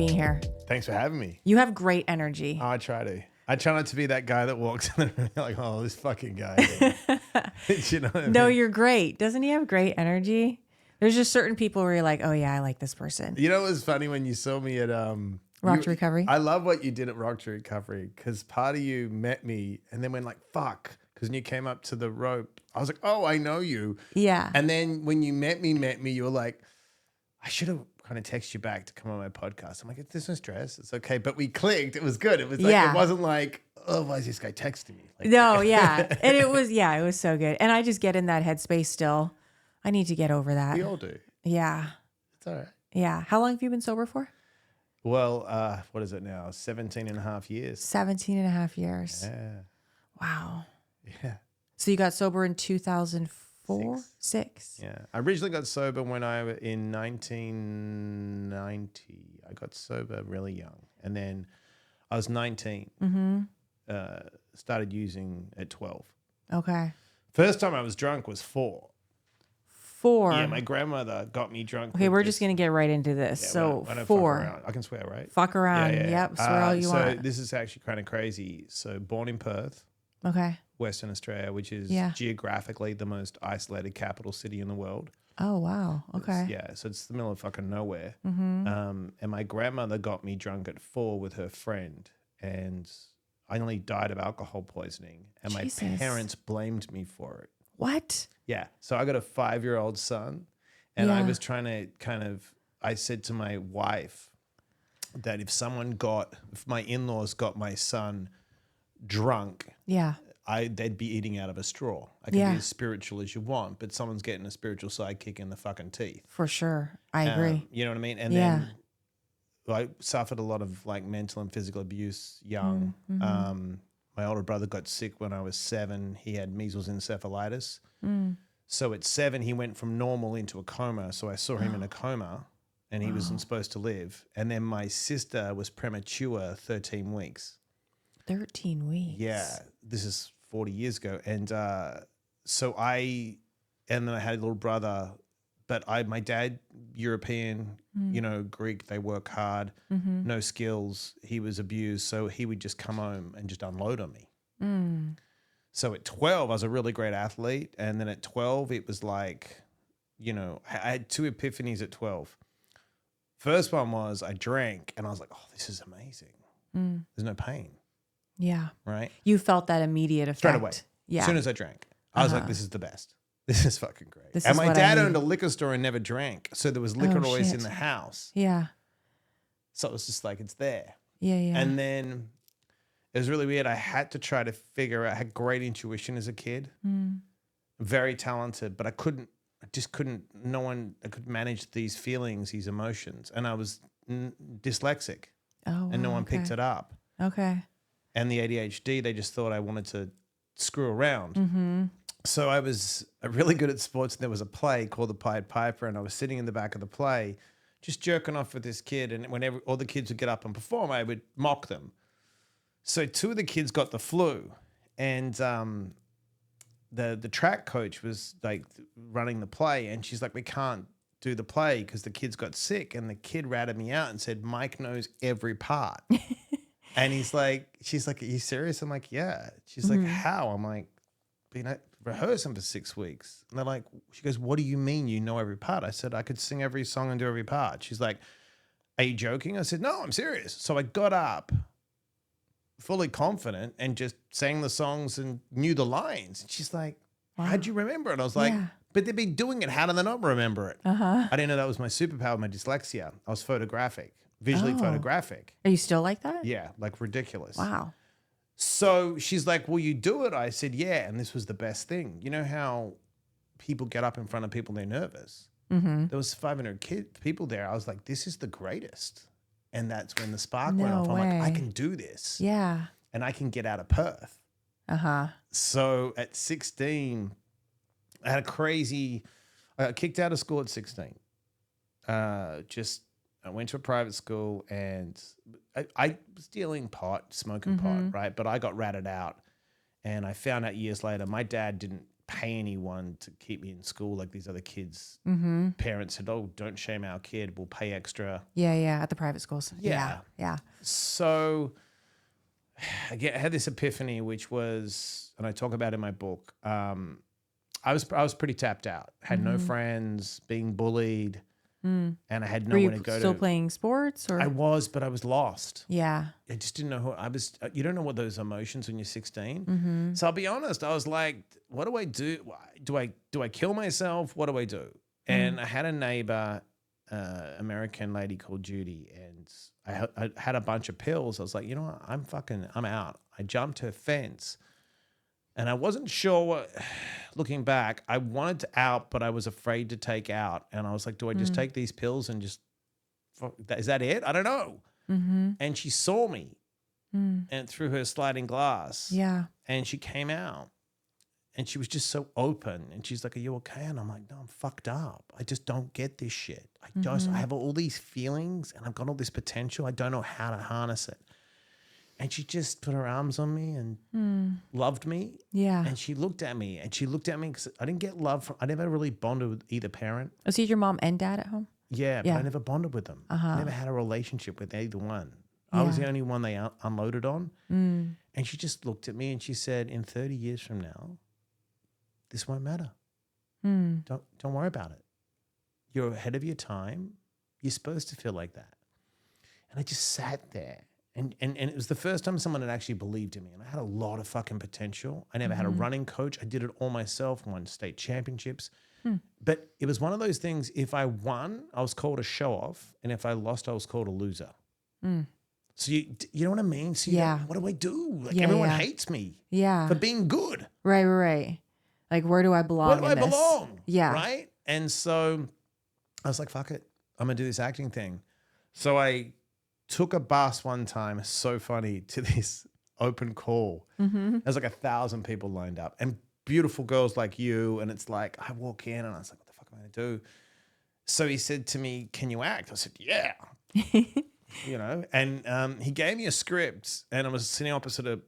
being here. Thanks for having me. You have great energy. I try to. I try not to be that guy that walks in and like, oh, this fucking guy. You know what I No, mean? you're great. Doesn't he have great energy? There's just certain people where you're like, oh yeah, I like this person. You know, it was funny when you saw me at Rock to Recovery. I love what you did at Rock to Recovery because part of you met me and then went like, fuck. Because when you came up to the rope, I was like, oh, I know you. Yeah. And then when you met me, you were like, I should have kind of texted you back to come on my podcast. I'm like, there's no stress. It's okay. But we clicked. It was good. It was like, Yeah. It wasn't like, oh, why is this guy texting me? Like, No, yeah. And it was so good. And I just get in that headspace still. I need to get over that. we all do. Yeah. It's all right. Yeah. How long have you been sober for? Well, what is it now? 17 and a half years. 17 and a half years. Yeah. Wow. Yeah. So you got sober in 2004? Six. Yeah. I originally got sober when I was in 1990. I got sober really young. And then I was 19. Mm-hmm. Started using at 12. Okay. First time I was drunk was 4. 4. Yeah, my grandmother got me drunk. Okay, we're just going to get right into this. Yeah, so I don't 4. Fuck around. I can swear, right? Fuck around. Yeah. Yep. Swear all you want. So this is actually kind of crazy. So born in Perth, Okay. Western Australia, which is geographically the most isolated capital city in the world. Oh, wow. Okay. So it's the middle of fucking nowhere. Mm-hmm. And my grandmother got me drunk at 4 with her friend, and I nearly died of alcohol poisoning, and Jesus. my parents blamed me for it. What? Yeah. So I got a 5-year-old son, and I Yeah. was trying to I said to my wife that if my in-laws got my son drunk, Yeah. they'd be eating out of a straw. I can be as spiritual as you want, but someone's getting a spiritual sidekick in the fucking teeth. For sure. I agree. You know what I mean? And then I suffered a lot of like mental and physical abuse young. Mm-hmm. My older brother got sick when I was 7. He had measles encephalitis. So at 7, he went from normal into a coma. So I saw him in a coma and he wasn't supposed to live. And then my sister was premature 13 weeks. 13 weeks. Yeah, this is 40 years ago. And and then I had a little brother, but my dad, European, Greek, they work hard, no skills. He was abused. So he would just come home and just unload on me. So at 12, I was a really great athlete. And then at 12, it was like, I had 2 epiphanies at 12. First one was I drank and I was like, oh, this is amazing. There's no pain. Yeah. Right? You felt that immediate effect. Straight away. Yeah. As soon as I drank, I was like, this is the best. This is fucking great. This and is my what I dad need. owned a liquor store and never drank. So there was liquor always shit. in the house. Yeah. So it was just like, it's there. Yeah. Yeah. And then it was really weird. I had to try to figure out, I had great intuition as a kid, very talented, but I couldn't manage these feelings, these emotions. And I was dyslexic and no one picked it up. Okay. And the ADHD, they just thought I wanted to screw around. So I was really good at sports. And there was a play called The Pied Piper. And I was sitting in the back of the play, just jerking off with this kid. And whenever all the kids would get up and perform, I would mock them. So 2 of the kids got the flu. And the track coach was like running the play. And she's like, we can't do the play because the kids got sick. And the kid ratted me out and said, Mike knows every part. And she's like, are you serious? I'm like, yeah. She's like, how? I'm like, been rehearsing for 6 weeks. And they're like, she goes, what do you mean you know every part? I said, I could sing every song and do every part. She's like, are you joking? I said, no, I'm serious. So I got up fully confident and just sang the songs and knew the lines. And she's like, how'd you remember it? I was like, but they've been doing it. How do they not remember it? I didn't know that was my superpower, my dyslexia. I was photographic. Visually photographic. Are you still like that? Yeah, like ridiculous. Wow. So she's like, will you do it? I said, yeah. And this was the best thing. You know how people get up in front of people, they're nervous. There was 500 people there. I was like, this is the greatest. And that's when the spark went off. I'm like, I can do this. Yeah. And I can get out of Perth. So at 16, I had I got kicked out of school at 16. I went to a private school and I was dealing pot, smoking pot, right? But I got ratted out. And I found out years later, my dad didn't pay anyone to keep me in school like these other kids. Mm-hmm. Parents said, "Oh, don't shame our kid. We'll pay extra." Yeah. At the private schools. Yeah. Yeah. So I had this epiphany, which was, and I talk about in my book. I was pretty tapped out. Had no friends, being bullied, and I had Were nowhere you to go. still playing sports or? I was, but I was lost. Yeah. I just didn't know who I was. You don't know what those emotions when you're 16. Mm-hmm. So I'll be honest. I was like, what do I do? Do I kill myself? What do I do? And I had a neighbor, American lady called Judy, and I had a bunch of pills. I was like, you know what? I'm out. I jumped her fence, and I wasn't sure what. Looking back, I wanted to out, but I was afraid to take out. And I was like, do I just take these pills and just, is that it? I don't know. Mm-hmm. And she saw me and through her sliding glass. Yeah. And she came out and she was just so open. And she's like, are you okay? And I'm like, no, I'm fucked up. I just don't get this shit. I have all these feelings and I've got all this potential. I don't know how to harness it. And she just put her arms on me and loved me. Yeah. And she looked at me because I didn't get love I never really bonded with either parent. Oh, so you had your mom and dad at home? Yeah, but I never bonded with them. I never had a relationship with either one. I was the only one they unloaded on. And she just looked at me and she said, in 30 years from now, this won't matter. Don't worry about it. You're ahead of your time. You're supposed to feel like that. And I just sat there. And it was the first time someone had actually believed in me. And I had a lot of fucking potential. I never had a running coach. I did it all myself, won state championships. But it was one of those things, if I won, I was called a show-off. And if I lost, I was called a loser. So you know what I mean? So what do I do? Like everyone hates me for being good. Right. Like, where do I belong? Where do I this? belong? Yeah. Right? And so I was like, fuck it. I'm going to do this acting thing. So I took a bus one time, so funny, to this open call. There's like 1,000 people lined up and beautiful girls like you. And it's like, I walk in and I was like, what the fuck am I going to do? So he said to me, can you act? I said, yeah. You know, and he gave me a script and I was sitting opposite a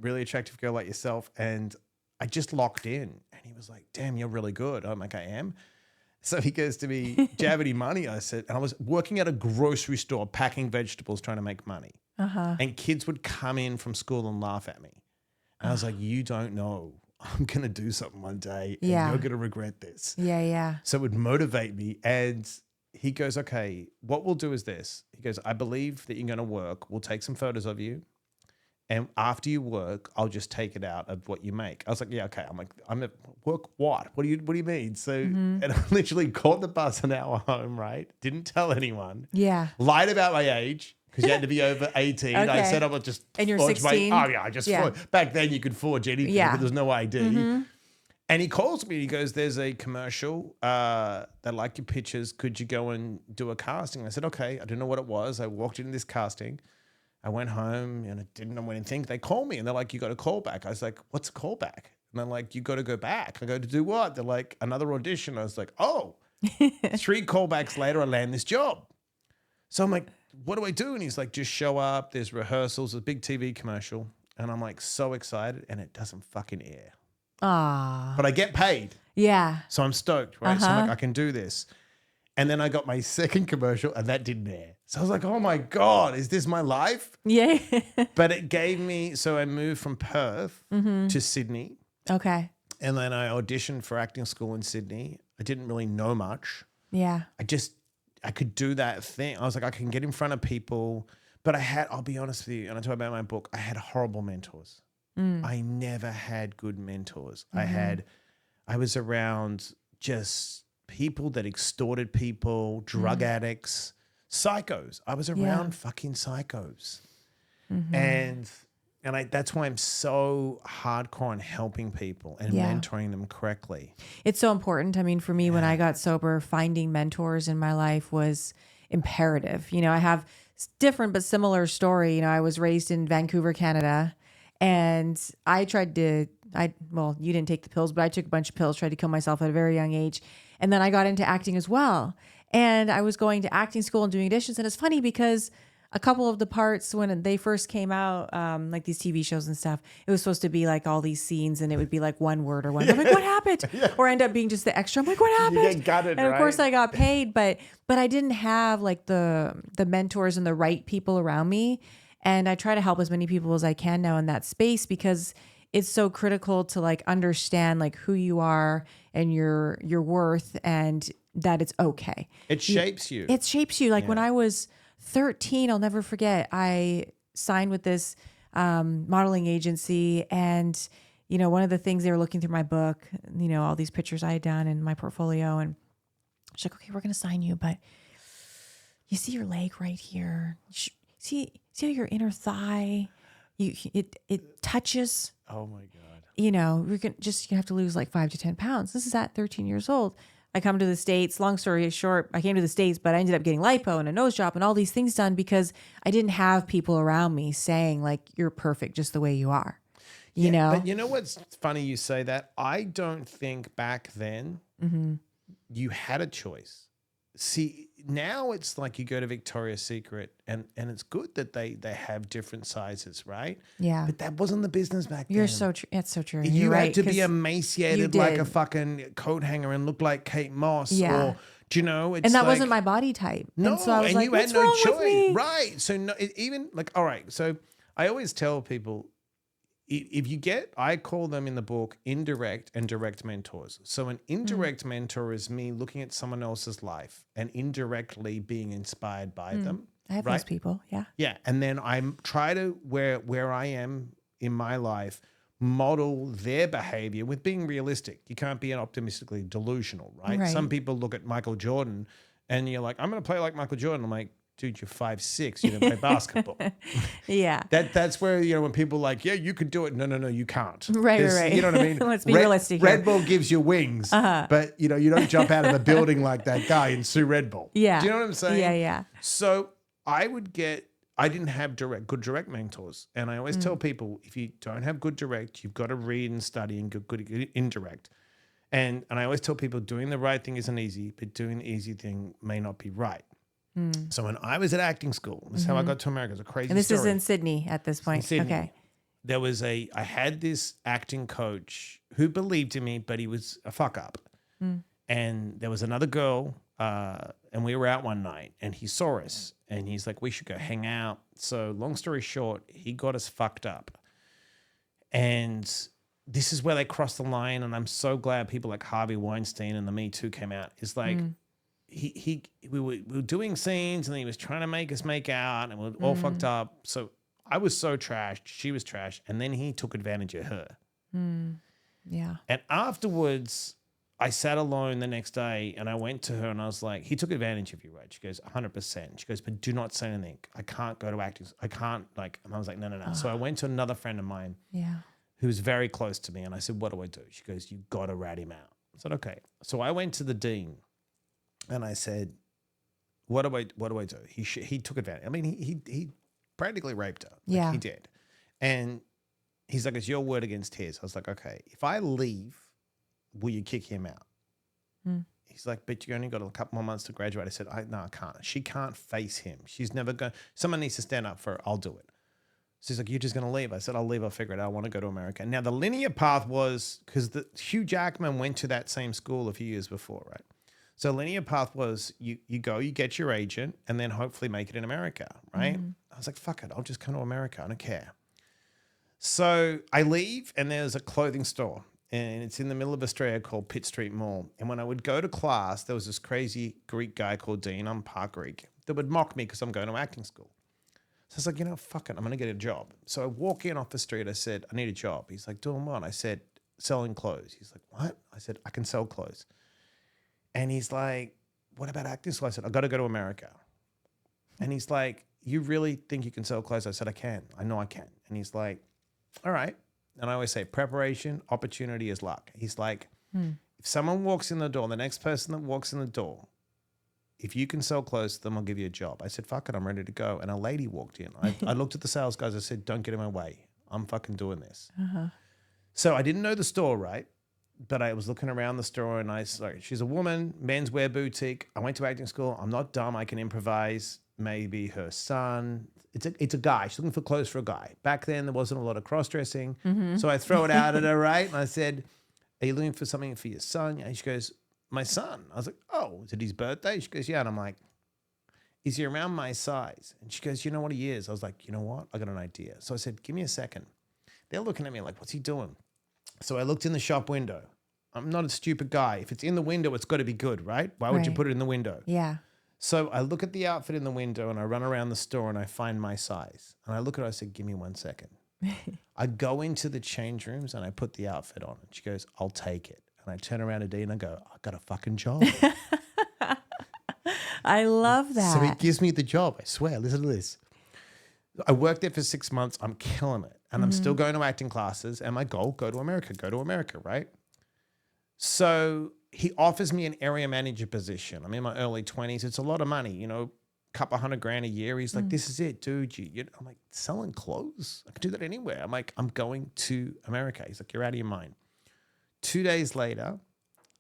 really attractive girl like yourself. And I just locked in and he was like, damn, you're really good. I'm like, I am. So he goes to me, do you have any money? I said, and I was working at a grocery store, packing vegetables, trying to make money. And kids would come in from school and laugh at me. And I was like, you don't know. I'm going to do something one day and you're going to regret this. Yeah. So it would motivate me. And he goes, okay, what we'll do is this. He goes, I believe that you're going to work. We'll take some photos of you. And after you work, I'll just take it out of what you make. I was like, yeah, okay. I'm like, I'm at work what? What do you mean? So, and I literally caught the bus an hour home, right? Didn't tell anyone. Yeah. Lied about my age because you had to be over 18. Okay. I said I would just and you're forge 16. I just forged. Back then you could forge anything, but there's no ID. And he calls me. He goes, there's a commercial. They like your pictures. Could you go and do a casting? I said, okay. I didn't know what it was. I walked into this casting. I went home and I didn't know anything. They called me and they're like, you got a call back. I was like, what's a call back? And they're like, you got to go back. I go, to do what? They're like, another audition. I was like, oh, 3 callbacks later, I land this job. So I'm like, what do I do? And he's like, just show up. There's rehearsals, a big TV commercial. And I'm like, so excited. And it doesn't fucking air. Ah. But I get paid. Yeah. So I'm stoked, right? So I'm like, I can do this. And then I got my second commercial and that didn't air. So I was like, oh my God, is this my life? Yeah. But it gave me, so I moved from Perth to Sydney. Okay. And then I auditioned for acting school in Sydney. I didn't really know much. Yeah. I could do that thing. I was like, I can get in front of people. But I'll be honest with you, and I talk about in my book, I had horrible mentors. I never had good mentors. I was around just people that extorted people, drug addicts, psychos. I was around fucking psychos. And that's why I'm so hardcore on helping people and mentoring them correctly. It's so important. I mean, for me, when I got sober, finding mentors in my life was imperative. You know, I have different but similar story. You know, I was raised in Vancouver, Canada, and I tried to, well, you didn't take the pills, but I took a bunch of pills, tried to kill myself at a very young age. And then I got into acting as well. And I was going to acting school and doing auditions. And it's funny because a couple of the parts when they first came out, like these TV shows and stuff, it was supposed to be like all these scenes and it would be like one word or one. I'm like, what happened? Or end up being just the extra. I'm like, what happened? You get gutted, and of course right? I got paid, but I didn't have like the mentors and the right people around me. And I try to help as many people as I can now in that space because it's so critical to like understand like who you are and your worth and that it's okay. It shapes you. It shapes you. Like when I was 13, I'll never forget, I signed with this modeling agency and, you know, one of the things they were looking through my book, you know, all these pictures I had done in my portfolio and she's like, okay, we're going to sign you, but you see your leg right here. See how your inner thigh, it touches. Oh my God. You know, you have to lose like 5 to 10 pounds. This is at 13 years old. I come to the States, long story short, I came to the States, but I ended up getting lipo and a nose job and all these things done because I didn't have people around me saying like, you're perfect just the way you are, you know? But you know what's funny you say that? I don't think back then you had a choice. See, now it's like you go to Victoria's Secret and it's good that they have different sizes, right? Yeah. But that wasn't the business back then. You're so true. It's so true. You You're had right, to be 'cause emaciated you like a did. fucking coat hanger and look like Kate Moss. Yeah. Or, do you know? It's and that like, wasn't my body type. No, and so I was like, you had what's no wrong with choice. me? Right. So no, even like, all right. So I always tell people, if you get, I call them in the book indirect and direct mentors. So an indirect mentor is me looking at someone else's life and indirectly being inspired by them. I have right? those people. Yeah. Yeah. And then I try to, where I am in my life, model their behavior with being realistic. You can't be optimistically delusional, right? Right. Some people look at Michael Jordan and you're like, I'm going to play like Michael Jordan. I'm like, dude, you're 5'6", you didn't play basketball. Yeah. That's where, you know, when people are like, yeah, you could do it. No, you can't. Right. You know what I mean? Let's be realistic here. Red Bull gives you wings, but you know, you don't jump out of a building like that guy and sue Red Bull. Yeah. Do you know what I'm saying? Yeah. So I didn't have good direct mentors. And I always tell people, if you don't have good direct, you've got to read and study and get good indirect. And I always tell people doing the right thing isn't easy, but doing the easy thing may not be right. So when I was at acting school, this is how I got to America. It's a crazy And this story. is in Sydney at this point. Sydney. Okay. There was I had this acting coach who believed in me, but he was a fuck up. And there was another girl, and we were out one night, and he saw us, and he's like, we should go hang out. So long story short, he got us fucked up. And this is where they crossed the line, and I'm so glad people like Harvey Weinstein and the Me Too came out. It's like we were doing scenes, and he was trying to make us make out, and we were all fucked up. So I was so trashed, she was trashed, and then he took advantage of her. Yeah. And afterwards, I sat alone the next day and I went to her and I was like, he took advantage of you, right? She goes, 100%. She goes, but do not say anything. I can't go to acting. I can't and I was like, no. So I went to another friend of mine who was very close to me and I said, what do I do? She goes, you got to rat him out. I said, okay. So I went to the dean and I said, what do I do? He took advantage. I mean, he practically raped her. He did. And he's like, it's your word against his. I was like, okay, if I leave, will you kick him out? He's like, but you only got a couple more months to graduate. I said, no, I can't. She can't face him. She's never going. Someone needs to stand up for her. I'll do it. So he's like, you're just going to leave. I said, I'll leave. I'll figure it out. I want to go to America. Now, the linear path was, because Hugh Jackman went to that same school a few years before, right? So linear path was you go, you get your agent, and then hopefully make it in America, right? I was like, fuck it. I'll just come to America. I don't care. So I leave, and there's a clothing store. And it's in the middle of Australia called Pitt Street Mall. And when I would go to class, there was this crazy Greek guy called Dean, I'm part Greek, that would mock me because I'm going to acting school. So I was like, you know, fuck it, I'm going to get a job. So I walk in off the street, I said, I need a job. He's like, doing what? I said, selling clothes. He's like, what? I said, I can sell clothes. And he's like, what about acting school? I said, I got to go to America. And he's like, you really think you can sell clothes? I said, I can. I know I can. And he's like, all right. And I always say preparation, opportunity is luck. He's like, if someone walks in the door, the next person that walks in the door, if you can sell clothes to them, I'll give you a job. I said, fuck it, I'm ready to go. And a lady walked in. I looked at the sales guys. I said, don't get in my way. I'm fucking doing this. So I didn't know the store, right? But I was looking around the store and she's a woman, menswear boutique. I went to acting school. I'm not dumb. I can improvise. maybe her son. It's a guy. She's looking for clothes for a guy. Back then, there wasn't a lot of cross-dressing. So I throw it out at her, right? And I said, are you looking for something for your son? And she goes, my son. I was like, oh, is it his birthday? She goes, yeah. And I'm like, is he around my size? And she goes, you know what he is? I was like, you know what? I got an idea. So I said, give me a second. They're looking at me like, what's he doing? So I looked in the shop window. I'm not a stupid guy. If it's in the window, it's got to be good, right? Why would you Right. put it in the window? Yeah. So I look at the outfit in the window and I run around the store and I find my size. And I look at her, I said, give me 1 second. I go into the change rooms and I put the outfit on. And she goes, I'll take it. And I turn around to Dee and I go, I got a fucking job. I love that. So he gives me the job. I swear, listen to this. I worked there for 6 months. I'm killing it. And I'm still going to acting classes. And my goal, go to America, right? So he offers me an area manager position. I'm in my early 20s. It's a lot of money, you know, couple $100,000 a year. He's like, this is it, dude. I'm like, selling clothes? I could do that anywhere. I'm like, I'm going to America. He's like, you're out of your mind. 2 days later,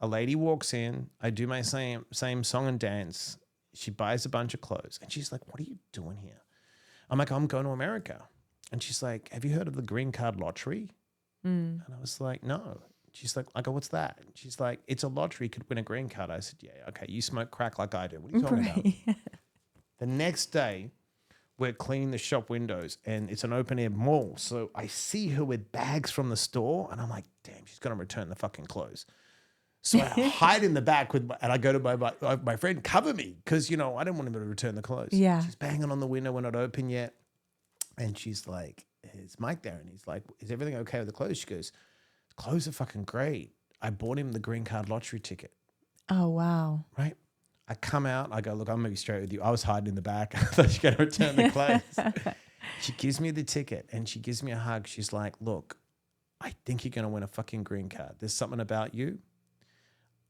a lady walks in. I do my same song and dance. She buys a bunch of clothes. And she's like, what are you doing here? I'm like, I'm going to America. And she's like, have you heard of the green card lottery? And I was like, no. She's like, I go, what's that? And she's like, it's a lottery, could win a green card. I said, yeah, okay, you smoke crack like I do. What are you talking about? The next day, we're cleaning the shop windows and it's an open air mall. So I see her with bags from the store and I'm like, damn, she's going to return the fucking clothes. So I hide in the back and I go to my friend, cover me, because, you know, I didn't want him to return the clothes. Yeah. She's banging on the window, we're not open yet. And she's like, is Mike there? And he's like, is everything okay with the clothes? She goes, clothes are fucking great. I bought him the green card lottery ticket. Oh, wow. Right? I come out, I go, look, I'm going to be straight with you. I was hiding in the back. I thought she was going to return the clothes. She gives me the ticket and she gives me a hug. She's like, look, I think you're going to win a fucking green card. There's something about you.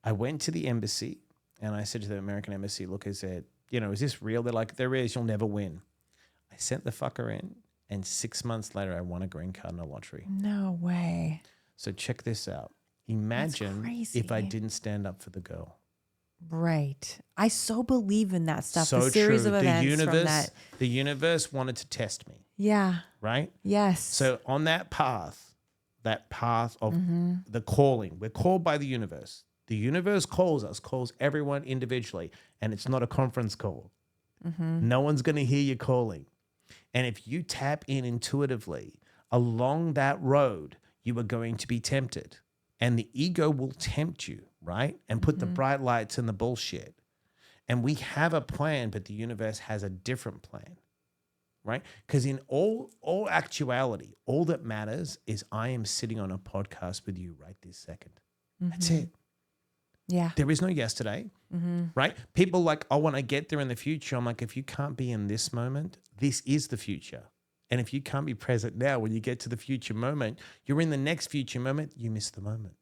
I went to the embassy and I said to the American embassy, look, is this real? They're like, there is, you'll never win. I sent the fucker in and 6 months later, I won a green card in a lottery. No way. So check this out. Imagine if I didn't stand up for the girl. Right. I so believe in that stuff. So the series true. of events from that. The universe wanted to test me. Yeah. Right? Yes. So on that path of the calling, we're called by the universe. The universe calls us, calls everyone individually, and it's not a conference call. No one's going to hear you calling. And if you tap in intuitively along that road, you are going to be tempted. And the ego will tempt you, right? And put the bright lights in the bullshit. And we have a plan, but the universe has a different plan, right? Because in all actuality, all that matters is I am sitting on a podcast with you right this second. That's it. Yeah. There is no yesterday, right? People like, oh, when I get there in the future, I'm like, if you can't be in this moment, this is the future. And if you can't be present now, when you get to the future moment, you're in the next future moment, you miss the moment.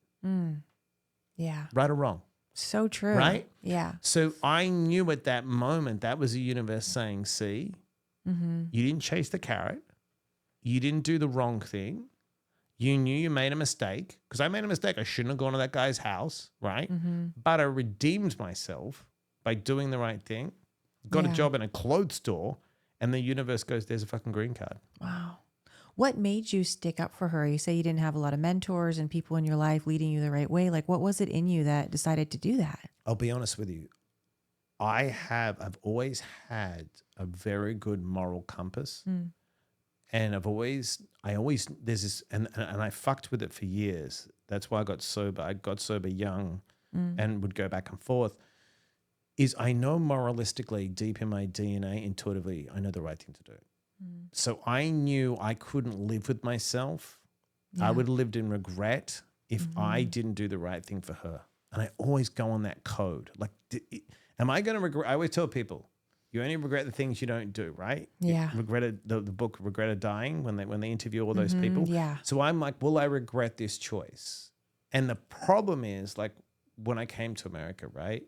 Yeah. Right or wrong? So true. Right? Yeah. So I knew at that moment, that was the universe saying, see, you didn't chase the carrot. You didn't do the wrong thing. You knew you made a mistake, because I made a mistake. I shouldn't have gone to that guy's house, right? But I redeemed myself by doing the right thing, got a job in a clothes store, and the universe goes, there's a fucking green card. Wow. What made you stick up for her? You say you didn't have a lot of mentors and people in your life leading you the right way. Like, what was it in you that decided to do that? I'll be honest with you. I've always had a very good moral compass. And there's this, and I fucked with it for years. That's why I got sober. I got sober young and would go back and forth. Is I know moralistically, deep in my DNA, intuitively, I know the right thing to do. So I knew I couldn't live with myself. Yeah. I would have lived in regret if I didn't do the right thing for her. And I always go on that code. Like, am I going to regret? I always tell people, you only regret the things you don't do, right? Yeah. Regretted the book Regretted Dying when they interview all those people. Yeah. So I'm like, will I regret this choice? And the problem is, like, when I came to America, right?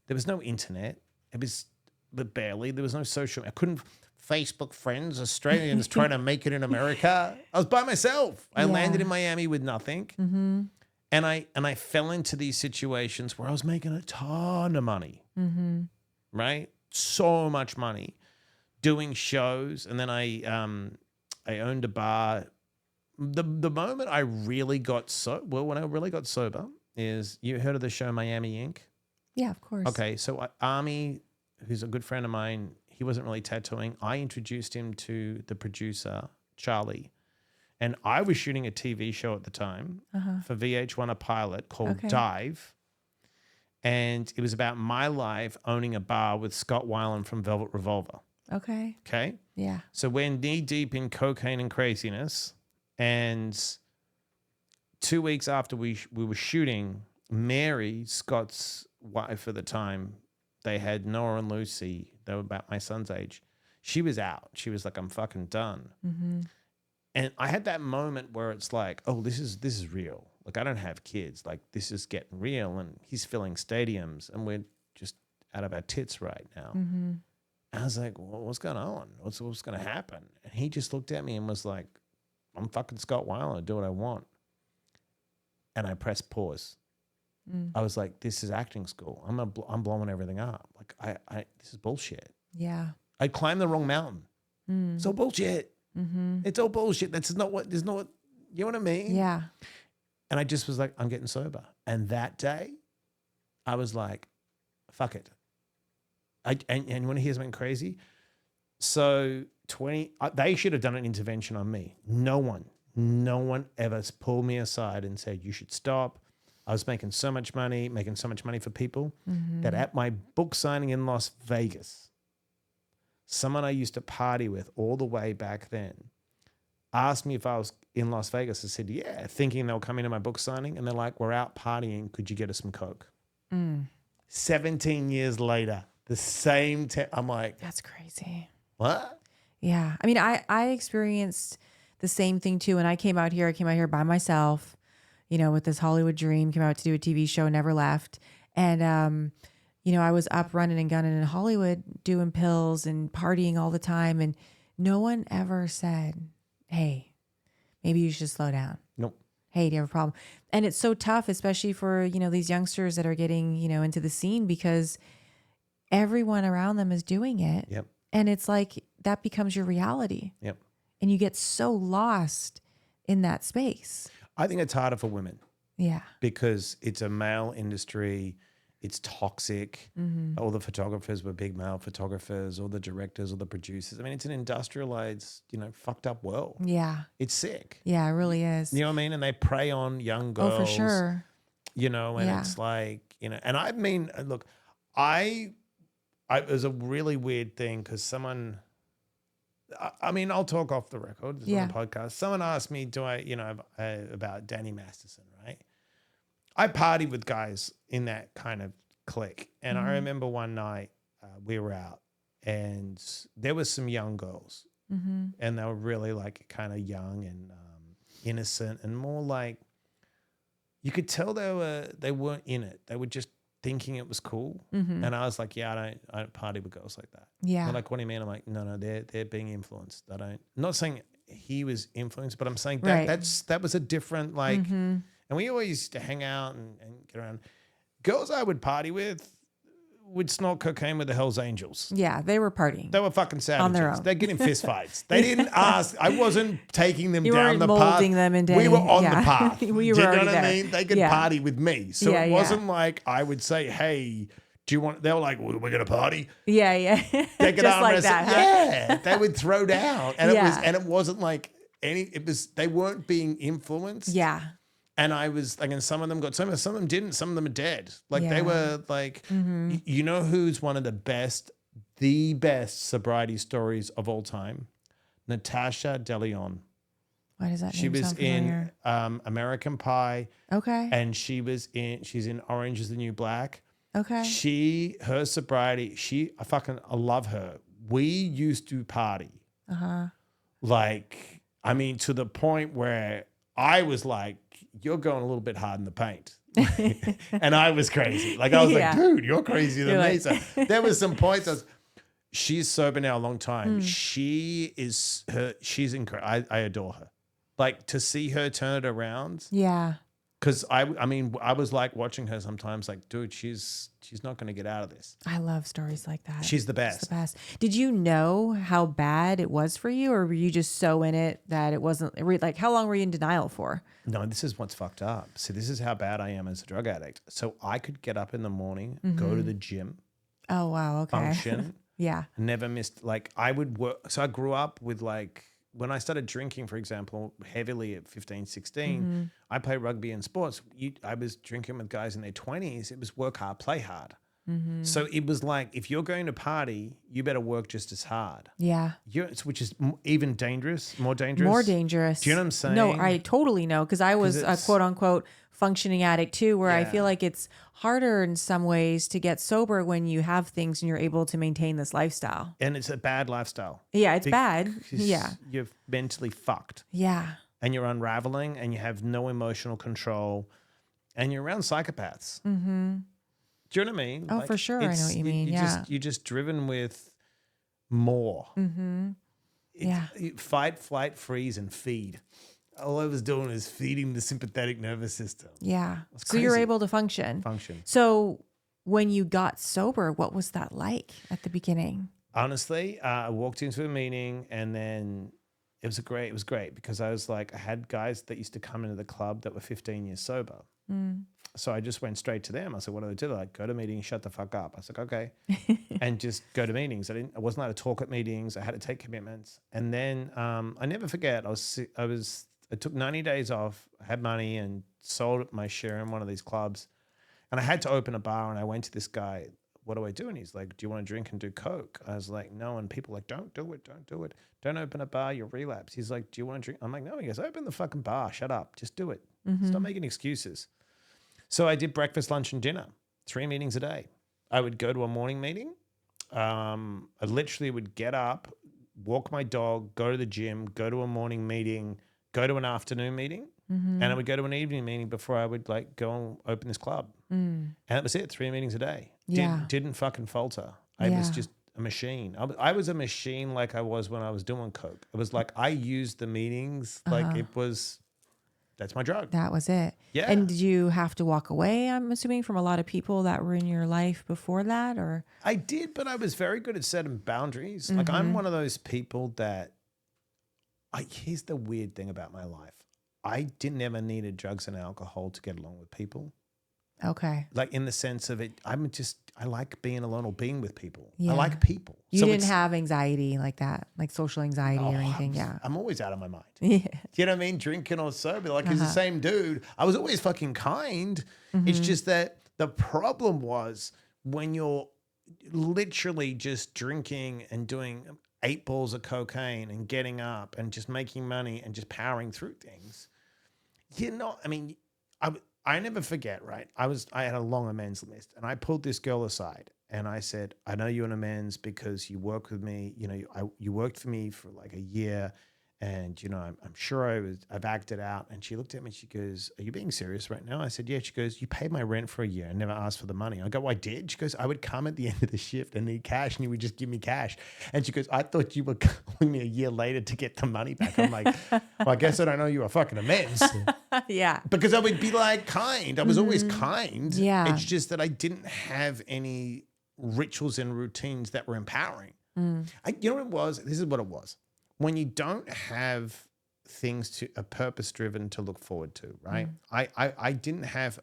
There was no internet. It was barely. There was no social. I couldn't Facebook friends, Australians trying to make it in America. I was by myself. I landed in Miami with nothing. And I fell into these situations where I was making a ton of money. Right? so much money doing shows, and then I owned a bar. The moment I really got when I really got sober is, you heard of the show Miami Ink? Yeah, of course. Okay, so Army, who's a good friend of mine, he wasn't really tattooing. I introduced him to the producer, Charlie. And I was shooting a TV show at the time for VH1, a pilot called Dive. And it was about my life owning a bar with Scott Weiland from Velvet Revolver. Okay. Okay? Yeah. So we're knee deep in cocaine and craziness. And 2 weeks after we were shooting, Mary, Scott's wife at the time, they had Noah and Lucy. They were about my son's age. She was out. She was like, I'm fucking done. Mm-hmm. And I had that moment where it's like, oh, this is real. Like, I don't have kids. Like, this is getting real. And he's filling stadiums, and we're just out of our tits right now. Mm-hmm. And I was like, well, what's going on? What's going to happen? And he just looked at me and was like, I'm fucking Scott Weiland. I do what I want. And I pressed pause. I was like, this is acting school. I'm blowing everything up. Like, this is bullshit. Yeah. I climbed the wrong mountain. It's all bullshit. Mm-hmm. It's all bullshit. There's not what, you know what I mean? Yeah. And I just was like, I'm getting sober. And that day, I was like, fuck it. And you want to hear something crazy? So they should have done an intervention on me. No one ever pulled me aside and said, you should stop. I was making so much money for people that at my book signing in Las Vegas, someone I used to party with all the way back then asked me if I was in Las Vegas. I said, yeah, thinking they'll come into my book signing. And they're like, we're out partying. Could you get us some Coke? 17 years later, the same I'm like, That's crazy. what? Yeah. I mean, I experienced the same thing too. When I came out here by myself, you know, with this Hollywood dream, came out to do a TV show, never left. And, you know, I was up running and gunning in Hollywood, doing pills and partying all the time. And no one ever said, hey, maybe you should slow down. Nope. Hey, do you have a problem? And it's so tough, especially for, you know, these youngsters that are getting, you know, into the scene, because everyone around them is doing it. Yep. And it's like that becomes your reality. Yep. And you get so lost in that space. I think it's harder for women. Yeah. Because it's a male industry. It's toxic. All the photographers were big male photographers, all the directors, all the producers. I mean, it's an industrialized, you know, fucked up world. Yeah. It's sick. Yeah, it really is. You know what I mean? And they prey on young girls. Oh, for sure. You know, and it's like, you know, and I mean, look, it was a really weird thing because someone, I mean, I'll talk off the record. This is on the podcast. Someone asked me, about Danny Masterson, right? I partied with guys in that kind of clique. And I remember one night we were out and there was some young girls and they were really like kind of young and innocent and more like, you could tell they weren't in it. They were just thinking it was cool. And I was like, yeah, I don't party with girls like that. Yeah. They're like, what do you mean? I'm like, no, they're being influenced. I'm not saying he was influenced, but I'm saying that was a different like, and we always used to hang out and get around. Girls I would party with would snort cocaine with the Hells Angels. Yeah, they were partying. They were fucking savages. On their own. They're getting fist fights. They didn't ask. I wasn't taking them You down weren't the path. molding them into we were on yeah. the path. We Do were you know already what I there. mean? They could Yeah. party with me. So Yeah, it yeah. wasn't like I would say, hey, do you want, they were like, well, we're going to party. Yeah, yeah. Take it Just on like rest. that, huh? Yeah. They would throw down. And Yeah. it wasn't like they weren't being influenced. Yeah. And I was like, and some of them got some of them didn't, some of them are dead. Like they Yeah. were like, you know who's one of the best sobriety stories of all time? Natasha DeLeon. Why does that She name was sound familiar? in American Pie. Okay. And she's in Orange is the New Black. Okay. Her sobriety, I love her. We used to party. Like, I mean, to the point where I was like, you're going a little bit hard in the paint. And I was crazy. Like, I was like, dude, you're crazier than me. So there was some points. She's sober now a long time. She's incredible. I adore her. Like, to see her turn it around. Yeah. Because I mean, I was like watching her sometimes, like, dude, she's not going to get out of this. I love stories like that. She's the It's the best. best. Did you know how bad it was for you, or were you just so in it that it wasn't like, how long were you in denial for? No, this is what's fucked up. See, this is how bad I am as a drug addict. So I could get up in the morning, go to the gym, Oh, wow. Okay. function, Yeah. never missed. Like I would work. So I grew up with like, when I started drinking, for example, heavily at 15, 16, I played rugby and sports. I was drinking with guys in their 20s. It was work hard, play hard. So it was like, if you're going to party, you better work just as hard. Yeah. Which is even dangerous, more dangerous. More dangerous. Do you know what I'm saying? No, I totally know, because I was a it's- quote unquote functioning addict too, where I Yeah. feel like it's harder in some ways to get sober when you have things and you're able to maintain this lifestyle. And it's a bad lifestyle. Yeah, it's bad. Because Yeah. You're mentally fucked Yeah. and you're unraveling and you have no emotional control and you're around psychopaths. Do you know what I mean? Oh, for sure. I know what you mean. You're just driven with more. Yeah. Fight, flight, freeze, and feed. All I was doing is feeding the sympathetic nervous system. Yeah. So you're crazy. able to function. Function. So when you got sober, what was that like at the beginning? Honestly, I walked into a meeting and then it was great because I was like, I had guys that used to come into the club that were 15 years sober. So I just went straight to them. I said, what do they do? They're like, go to meetings, shut the fuck up. I was like, okay. And just go to meetings. I wasn't allowed to talk at meetings. I had to take commitments. And then I never forget, I took 90 days off, I had money and sold my share in one of these clubs. And I had to open a bar and I went to this guy, what do I do? And he's like, do you want to drink and do coke? I was like, no. And people were like, don't do it. Don't do it. Don't open a bar, you'll relapse. He's like, do you want to drink? I'm like, no. He goes, open the fucking bar. Shut up. Just do it. Stop making excuses. So I did breakfast, lunch, and dinner, 3 meetings a day. I would go to a morning meeting. I literally would get up, walk my dog, go to the gym, go to a morning meeting, go to an afternoon meeting, and I would go to an evening meeting before I would like go and open this club. And that was it, 3 meetings a day. Yeah. Didn't fucking falter. I was just a machine. I was a machine like I was when I was doing coke. It was like I used the meetings like it was, that's my drug. That was it. Yeah. And did you have to walk away, I'm assuming, from a lot of people that were in your life before that, or? I did, but I was very good at setting boundaries. Like I'm one of those people that here's the weird thing about my life. I didn't ever needed drugs and alcohol to get along with people. Okay. Like in the sense of it, I like being alone or being with people. Yeah. I like people. You So didn't it's- have anxiety like that, like social anxiety or anything. Yeah. I'm always out of my mind. Yeah. You know what I mean? Drinking or sober. Like he's the same dude. I was always fucking kind. It's just that the problem was when you're literally just drinking and doing 8 balls of cocaine and getting up and just making money and just powering through things. I never forget, right? I had a long amends list and I pulled this girl aside and I said, I know you're an amends because you work with me. You know, you worked for me for like a year and, you know, I'm sure I've acted out. And she looked at me and she goes, are you being serious right now? I said, yeah. She goes, you paid my rent for a year and never asked for the money. I go, well, I did. She goes, I would come at the end of the shift and need cash and you would just give me cash. And she goes, I thought you were calling me a year later to get the money back. I'm like, well, I guess I don't know you were fucking amends. Yeah. Because I would be like kind. I was always kind. Yeah. It's just that I didn't have any rituals and routines that were empowering. You know what it was? This is what it was. When you don't have things to a purpose driven to look forward to, right? I didn't have,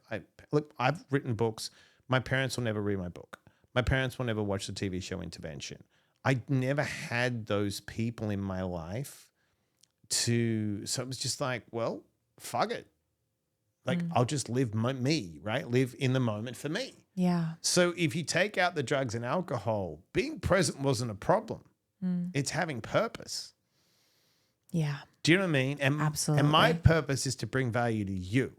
look, I've written books. My parents will never read my book. My parents will never watch the TV show Intervention. I never had those people in my life so it was just like, well, fuck it. Like I'll just live me, right? Live in the moment for me. Yeah. So if you take out the drugs and alcohol, being present wasn't a problem. It's having purpose. Yeah. Do you know what I mean? And, Absolutely. And my purpose is to bring value to you.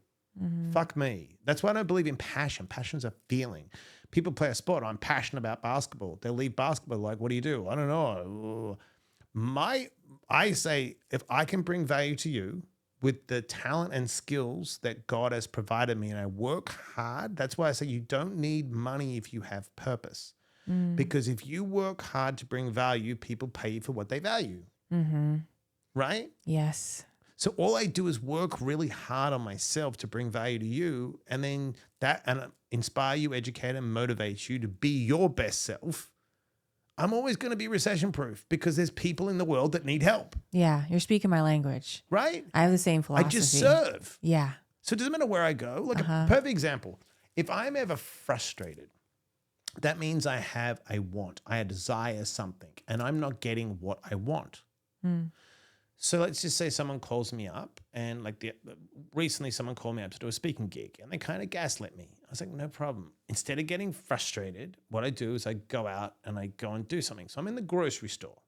Fuck me. That's why I don't believe in passion. Passion's a feeling. People play a sport. I'm passionate about basketball. They leave basketball like, what do you do? I don't know. I say if I can bring value to you with the talent and skills that God has provided me and I work hard, that's why I say you don't need money if you have purpose. Because if you work hard to bring value, people pay you for what they value. Right? Yes. So all I do is work really hard on myself to bring value to you, and then inspire you, educate, and motivate you to be your best self. I'm always going to be recession proof because there's people in the world that need help. Yeah. You're speaking my language. Right? I have the same I philosophy. just serve. Yeah. So it doesn't matter where I go. Like a perfect example. If I'm ever frustrated, that means I desire something, and I'm not getting what I want. So let's just say someone calls me up, and recently someone called me up to do a speaking gig, and they kind of gaslit me. I was like, no problem. Instead of getting frustrated, what I do is I go out and I go and do something. So I'm in the grocery store,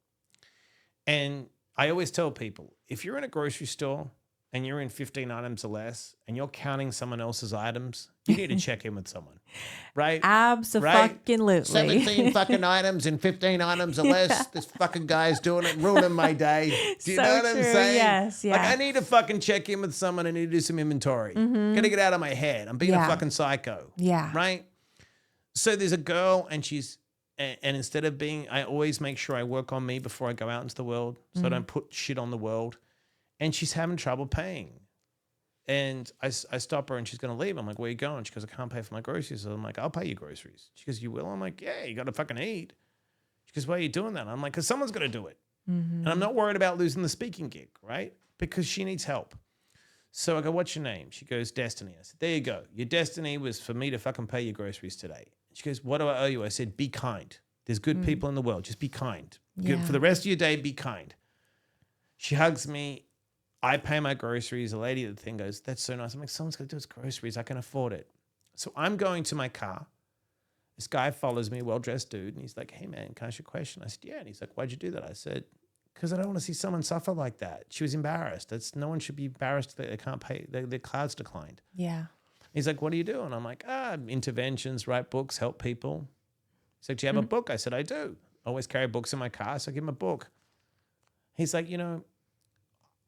and I always tell people, if you're in a grocery store and you're in 15 items or less and you're counting someone else's items, you need to check in with someone, right? Abso-fucking-lutely. 17 fucking items and 15 items or less. This fucking guy's doing it, ruining my day. Do you know what I'm saying? Yes, yeah. Like, I need to fucking check in with someone. I need to do some inventory. Gotta get out of my head. I'm being a fucking psycho. Yeah. Right? So there's a girl, and instead of I always make sure I work on me before I go out into the world, so I don't put shit on the world. And she's having trouble paying. And I stop her, and she's going to leave. I'm like, where are you going? She goes, I can't pay for my groceries. So I'm like, I'll pay your groceries. She goes, you will? I'm like, yeah, you got to fucking eat. She goes, why are you doing that? I'm like, because someone's going to do it. And I'm not worried about losing the speaking gig, right? Because she needs help. So I go, what's your name? She goes, Destiny. I said, there you go. Your destiny was for me to fucking pay your groceries today. She goes, what do I owe you? I said, be kind. There's good people in the world. Just be kind. Yeah. For the rest of your day, be kind. She hugs me. I pay my groceries. The lady at the thing goes, that's so nice. I'm like, someone's going to do his groceries. I can afford it. So I'm going to my car. This guy follows me, well-dressed dude. And he's like, hey, man, can I ask you a question? I said, yeah. And he's like, why'd you do that? I said, because I don't want to see someone suffer like that. She was embarrassed. No one should be embarrassed that they can't pay. Their card's declined. Yeah. He's like, what do you do? And I'm like, interventions, write books, help people. He's like, do you have a book? I said, I do. I always carry books in my car, so I give him a book. He's like,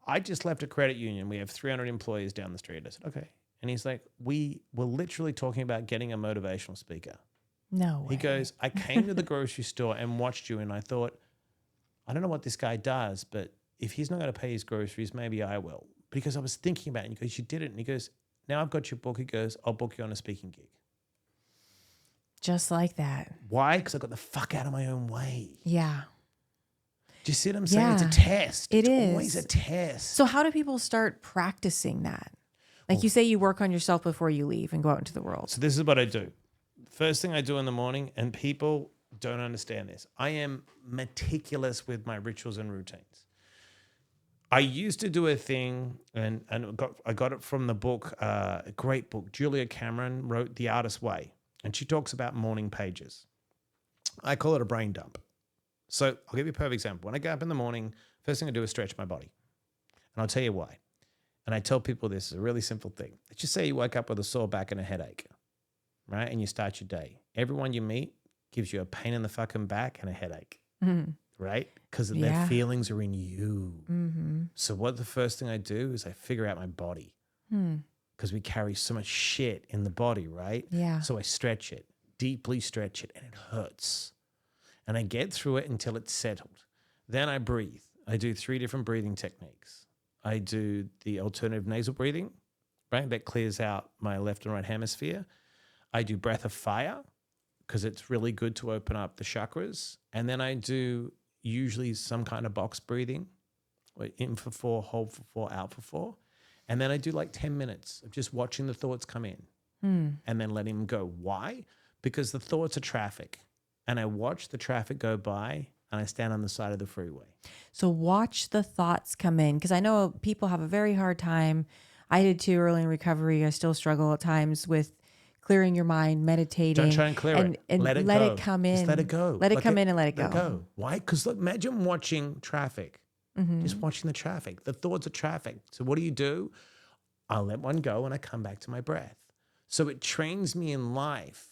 I just left a credit union. We have 300 employees down the street. I said, okay. And he's like, we were literally talking about getting a motivational speaker. No way. He goes, I came to the grocery store and watched you, and I thought, I don't know what this guy does, but if he's not going to pay his groceries, maybe I will. Because I was thinking about it. And he goes, you did it. And he goes, now I've got your book. He goes, I'll book you on a speaking gig. Just like that. Why? Because I got the fuck out of my own way. Yeah. Do you see what I'm saying? Yeah. It's a test. It it's is. always a test. So how do people start practicing that? Like you say, you work on yourself before you leave and go out into the world. So this is what I do. First thing I do in the morning, and people don't understand this. I am meticulous with my rituals and routines. I used to do a thing, and I got it from the book, a great book. Julia Cameron wrote The Artist's Way, and she talks about morning pages. I call it a brain dump. So I'll give you a perfect example. When I get up in the morning, first thing I do is stretch my body. And I'll tell you why. And I tell people this is a really simple thing. Let's just say you wake up with a sore back and a headache, right? And you start your day. Everyone you meet gives you a pain in the fucking back and a headache, right? Because their feelings are in you. So what the first thing I do is I figure out my body because we carry so much shit in the body, right? Yeah. So I stretch it, deeply stretch it, and it hurts. And I get through it until it's settled. Then I breathe. I do 3 different breathing techniques. I do the alternative nasal breathing, right? That clears out my left and right hemisphere. I do breath of fire because it's really good to open up the chakras. And then I do usually some kind of box breathing, in for 4, hold for 4, out for 4. And then I do like 10 minutes of just watching the thoughts come in and then letting them go. Why? Because the thoughts are traffic. And I watch the traffic go by, and I stand on the side of the freeway. So watch the thoughts come in, because I know people have a very hard time. I did too early in recovery. I still struggle at times with clearing your mind, meditating. Don't try and clear it. And let let go. it come in. Just let it go. Let it come in and let it go. Why? Because imagine watching traffic. Just watching the traffic. The thoughts are traffic. So what do? I'll let one go, and I come back to my breath. So it trains me in life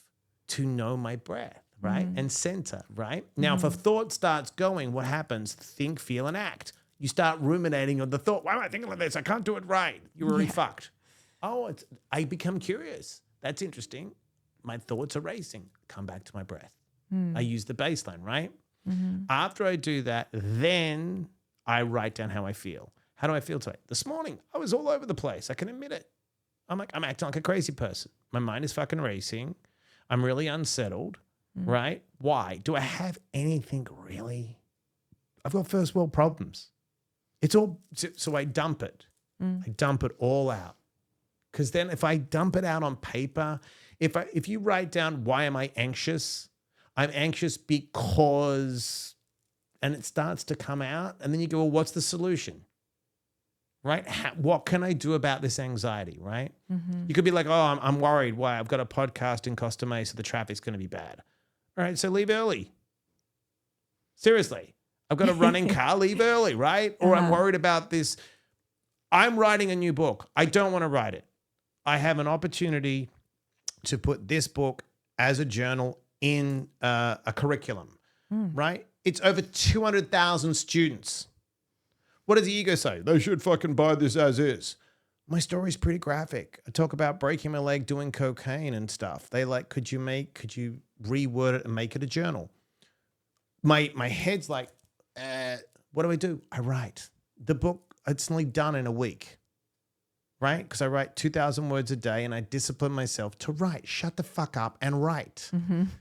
to know my breath. Right? And center, right? Now, if a thought starts going, what happens? Think, feel, and act. You start ruminating on the thought. Why am I thinking like this? I can't do it right. You're already fucked. Oh, I become curious. That's interesting. My thoughts are racing. Come back to my breath. I use the baseline, right? After I do that, then I write down how I feel. How do I feel today? This morning, I was all over the place. I can admit it. I'm acting like a crazy person. My mind is fucking racing. I'm really unsettled, right? Why? Do I have anything really? I've got first world problems. It's all, so I dump it. I dump it all out. Because then if I dump it out on paper, if you write down, why am I anxious? I'm anxious because, and it starts to come out, and then you go, well, what's the solution? Right? What can I do about this anxiety, right? You could be like, oh, I'm worried. Why? I've got a podcast in Costa Mesa. The traffic's going to be bad. All right, so leave early. Seriously. I've got a running car, leave early, right? Or I'm worried about this. I'm writing a new book. I don't want to write it. I have an opportunity to put this book as a journal in a curriculum, right? It's over 200,000 students. What does the ego say? They should fucking buy this as is. My story's pretty graphic. I talk about breaking my leg doing cocaine and stuff. They like, could you reword it and make it a journal? My head's like, what do? I write. The book, it's only done in a week, right? Because I write 2,000 words a day and I discipline myself to write. Shut the fuck up and write.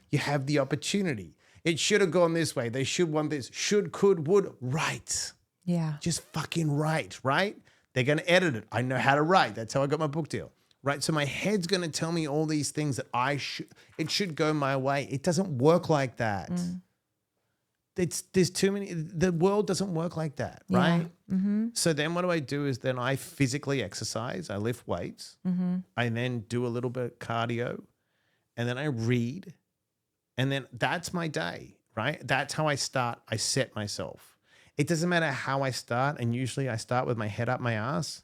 You have the opportunity. It should have gone this way. They should want this. Should, could, would, write. Yeah. Just fucking write, right? They're going to edit it. I know how to write. That's how I got my book deal, right? So my head's going to tell me all these things that it should go my way. It doesn't work like that. There's too many, the world doesn't work like that, right? So then what I do is then I physically exercise. I lift weights. I then do a little bit of cardio and then I read. And then that's my day, right? That's how I start. I set myself. It doesn't matter how I start. And usually I start with my head up my ass.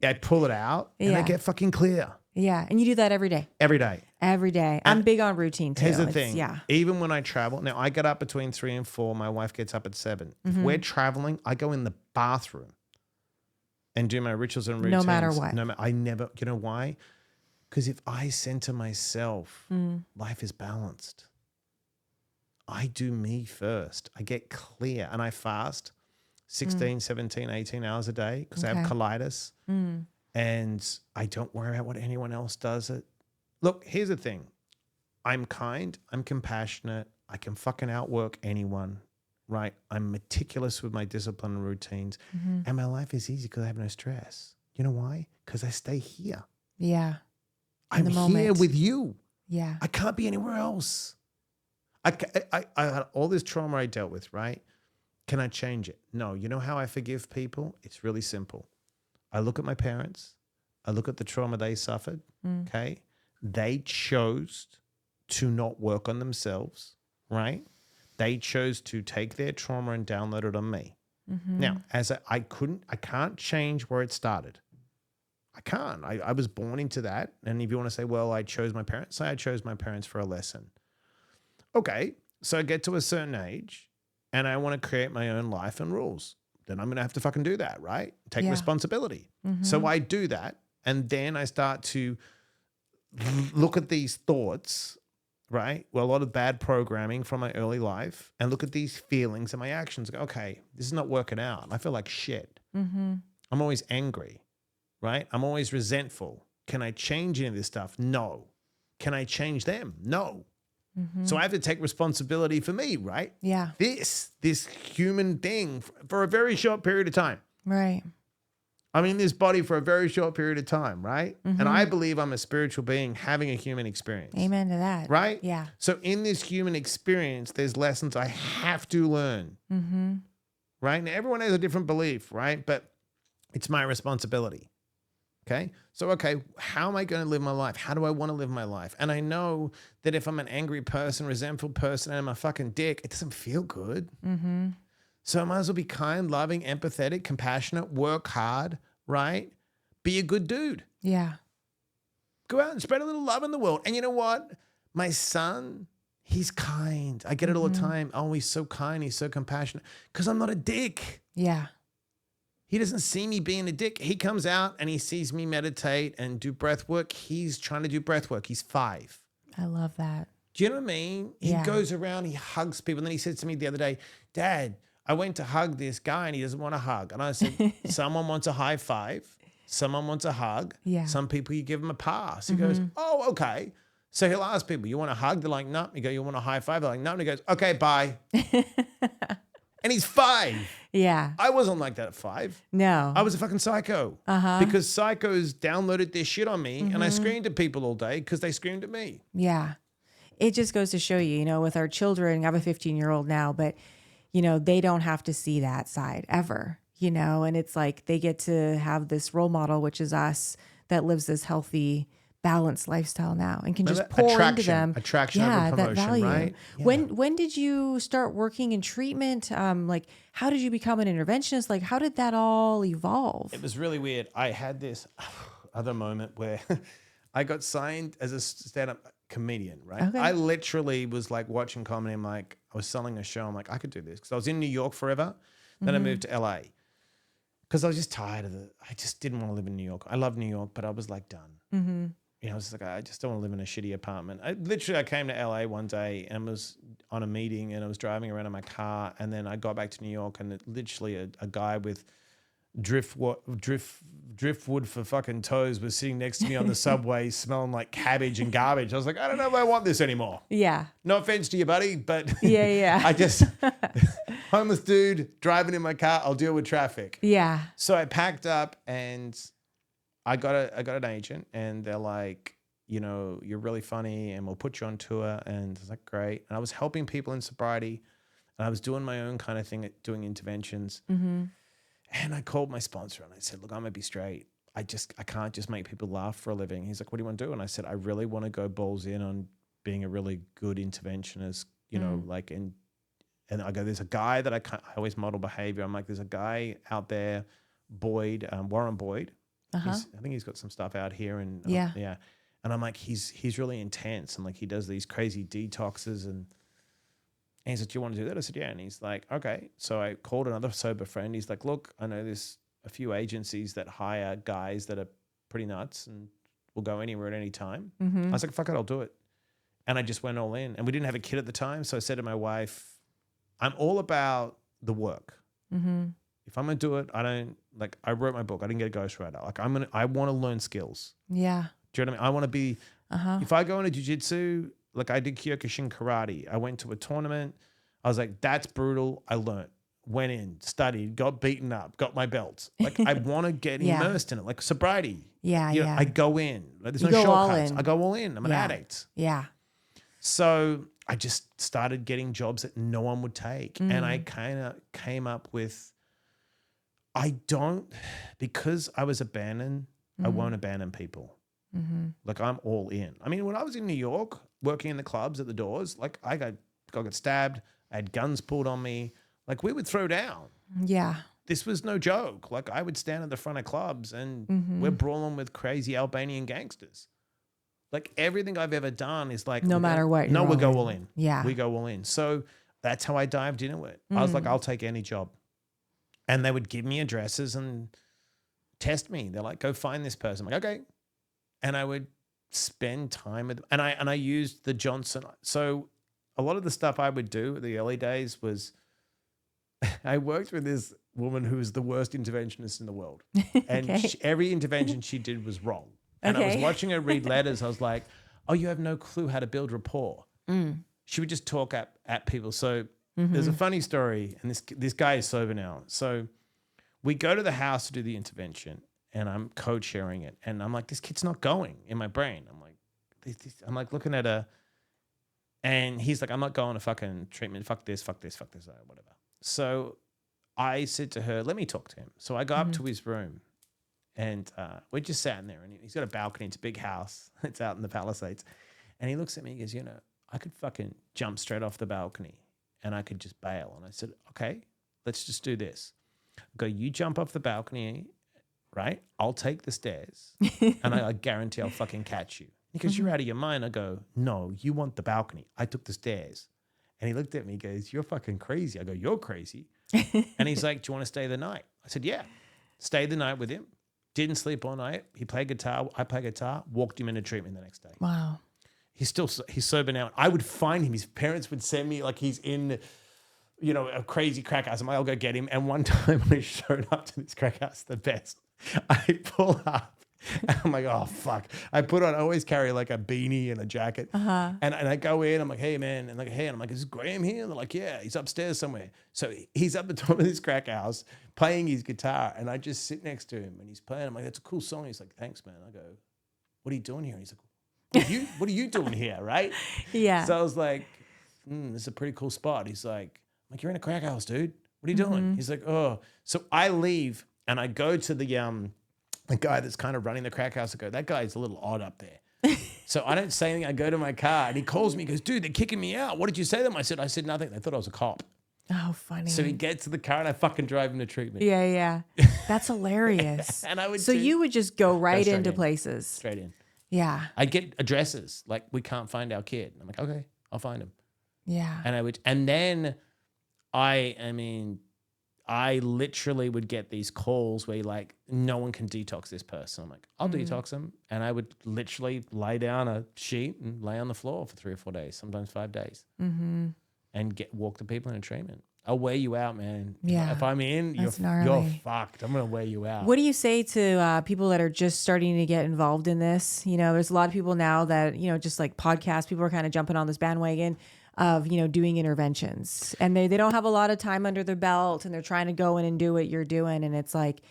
I pull it out and I get fucking clear. Yeah. And you do that every day. Every day. Every day. I'm big on routine too. Here's the thing. Even when I travel, now I get up between 3 and 4. My wife gets up at 7. If we're traveling, I go in the bathroom and do my rituals and routines. No matter what. I never, you know why? Because if I center myself, life is balanced. I do me first. I get clear and I fast 16, 17, 18 hours a day because I have colitis and I don't worry about what anyone else does. Look, here's the thing. I'm kind. I'm compassionate. I can fucking outwork anyone, right? I'm meticulous with my discipline and routines. And my life is easy because I have no stress. You know why? Because I stay here. Yeah. I'm here with you. Yeah. I can't be anywhere else. I had all this trauma I dealt with, right? Can I change it? No. You know how I forgive people? It's really simple. I look at my parents. I look at the trauma they suffered, okay? They chose to not work on themselves, right? They chose to take their trauma and download it on me. Now, I can't change where it started. I can't. I was born into that. And if you want to say, well, I chose my parents, say I chose my parents for a lesson. Okay, so I get to a certain age and I want to create my own life and rules. Then I'm going to have to fucking do that, right? Take responsibility. So I do that. And then I start to look at these thoughts, right? Well, a lot of bad programming from my early life and look at these feelings and my actions. Go, okay, this is not working out. I feel like shit. I'm always angry, right? I'm always resentful. Can I change any of this stuff? No. Can I change them? No. So I have to take responsibility for me, right? Yeah. This human thing for a very short period of time. Right. I'm in this body for a very short period of time, right? And I believe I'm a spiritual being having a human experience. Amen to that. Right? Yeah. So in this human experience, there's lessons I have to learn. Right? Now, everyone has a different belief, right? But it's my responsibility. Okay. So, how am I going to live my life? How do I want to live my life? And I know that if I'm an angry person, resentful person, and I'm a fucking dick, it doesn't feel good. So I might as well be kind, loving, empathetic, compassionate, work hard, right? Be a good dude. Yeah. Go out and spread a little love in the world. And you know what? My son, he's kind. I get it all the time. Oh, he's so kind. He's so compassionate. Because I'm not a dick. Yeah. He doesn't see me being a dick. He comes out and he sees me meditate and do breath work. He's trying to do breath work. He's 5. I love that. Do you know what I mean? He goes around, he hugs people. And then he said to me the other day, Dad, I went to hug this guy and he doesn't want a hug. And I said, someone wants a high five. Someone wants a hug. Yeah. Some people, you give them a pass. He goes, oh, okay. So he'll ask people, you want a hug? They're like, no. You go, you want a high five? They're like, no. And he goes, okay, bye. And he's 5. Yeah. I wasn't like that at 5. No. I was a fucking psycho. Because psychos downloaded their shit on me and I screamed at people all day because they screamed at me. Yeah. It just goes to show you, you know, with our children, I have a 15-year-old now, but, you know, they don't have to see that side ever, you know, and it's like they get to have this role model, which is us, that lives this healthy, balanced lifestyle now and can just pour into them. Attraction over promotion, that value. right? Yeah. When did you start working in treatment? Like, how did you become an interventionist? Like, how did that all evolve? It was really weird. I had this other moment where I got signed as a stand-up comedian, right? Okay. I literally was like watching comedy. I'm like, I was selling a show. I'm like, I could do this. Because I was in New York forever. Then I moved to LA. Because I was just tired of I just didn't want to live in New York. I love New York, but I was like done. You know, I was like, I just don't want to live in a shitty apartment. I came to LA one day and was on a meeting and I was driving around in my car. And then I got back to New York and literally a guy with driftwood for fucking toes was sitting next to me on the subway smelling like cabbage and garbage. I was like, I don't know if I want this anymore. Yeah. No offense to you, buddy, but Yeah. I just, homeless dude driving in my car, I'll deal with traffic. Yeah. So I packed up and I got an agent and they're like, you know, you're really funny and we'll put you on tour. And I was like, great. And I was helping people in sobriety and I was doing my own kind of thing, doing interventions. And I called my sponsor and I said, look, I'm gonna be straight. I can't just make people laugh for a living. He's like, what do you want to do? And I said, I really want to go balls in on being a really good interventionist, you know, like, and I go, there's a guy that I always model behavior. I'm like, there's a guy out there, Boyd, Warren Boyd. I think he's got some stuff out here and yeah. And I'm like, he's really intense and like he does these crazy detoxes and he's like, do you want to do that? I said, yeah. And he's like, okay. So I called another sober friend. He's like, look, I know there's a few agencies that hire guys that are pretty nuts and will go anywhere at any time. I was like, fuck it, I'll do it. And I just went all in. And we didn't have a kid at the time. So I said to my wife, I'm all about the work. If I'm going to do it, I wrote my book. I didn't get a ghostwriter. Like I want to learn skills. Yeah. Do you know what I mean? I want to be, if I go into jiu-jitsu, like I did Kyokushin karate. I went to a tournament. I was like, that's brutal. I learned, went in, studied, got beaten up, got my belts. Like I want to get immersed in it, like sobriety. Yeah, you know, I go in. Like, there's You no go all shortcuts. in. I go all in. I'm an addict. Yeah. So I just started getting jobs that no one would take. And I kind of came up with, because I was abandoned, I won't abandon people. Like I'm all in. I mean, when I was in New York, working in the clubs at the doors, like I got stabbed. I had guns pulled on me. Like we would throw down. Yeah. This was no joke. Like I would stand at the front of clubs and we're brawling with crazy Albanian gangsters. Like everything I've ever done is like, No matter what. No, we go in. all in. Yeah. We go all in. So that's how I dived into it. I was like, I'll take any job. And they would give me addresses and test me. They're like, go find this person. I'm like, okay. And I would spend time with them. And I used the Johnson. So a lot of the stuff I would do in the early days was I worked with this woman who was the worst interventionist in the world. And every intervention she did was wrong. And I was watching her read letters. I was like, oh, you have no clue how to build rapport. She would just talk at people. So there's a funny story. And this guy is sober now. So we go to the house to do the intervention. And I'm co-chairing it. And I'm like, this kid's not going in my brain. I'm like looking at her. And he's like, I'm not going to fucking treatment. Fuck this, whatever. So I said to her, let me talk to him. So I go up to his room. And we're just sat in there. And he's got a balcony. It's a big house. It's out in the Palisades. And he looks at me and he goes, you know, I could fucking jump straight off the balcony. And I could just bail. And I said, okay, let's just do this. I go, you jump off the balcony, right? I'll take the stairs and I guarantee I'll fucking catch you. He goes, you're out of your mind. I go, no, you want the balcony. I took the stairs. And he looked at me, he goes, you're fucking crazy. I go, you're crazy. And he's like, do you want to stay the night? I said, yeah. Stayed the night with him. Didn't sleep all night. He played guitar. I played guitar. Walked him into treatment the next day. Wow. He's sober now. I would find him. His parents would send me, like he's in a crazy crack house. I'm like, I'll go get him. And one time when I showed up to this crack house, the best, I pull up. And I'm like, oh, fuck. I always carry like a beanie and a jacket. And I go in, I'm like, hey, man. And like, hey, and I'm like, is Graham here? And they're like, yeah, he's upstairs somewhere. So he's up the top of this crack house playing his guitar. And I just sit next to him and he's playing. I'm like, that's a cool song. He's like, thanks, man. I go, what are you doing here? And he's like, what are you doing here? Right? Yeah. So I was like, this is a pretty cool spot. He's like, you're in a crack house, dude. What are you doing? He's like, oh. So I leave and I go to the guy that's kind of running the crack house. I go, that guy's a little odd up there. So I don't say anything. I go to my car and he calls me. He goes, dude, they're kicking me out. What did you say to them? I said nothing. They thought I was a cop. Oh, funny. So he gets to the car and I fucking drive him to treatment. Yeah. That's hilarious. And I would. So you would just go right into in. places. Straight in. Yeah. I'd get addresses like, we can't find our kid. I'm like, okay, I'll find him. Yeah. And then I literally would get these calls where like, no one can detox this person. I'm like, I'll detox them. And I would literally lay down a sheet and lay on the floor for 3 or 4 days, sometimes 5 days, and walk the people into treatment. I'll wear you out, man. Yeah. If I'm in, you're fucked. I'm going to wear you out. What do you say to people that are just starting to get involved in this? There's a lot of people now that, just like podcasts, people are kind of jumping on this bandwagon of, doing interventions, and they don't have a lot of time under their belt and they're trying to go in and do what you're doing. And it's like,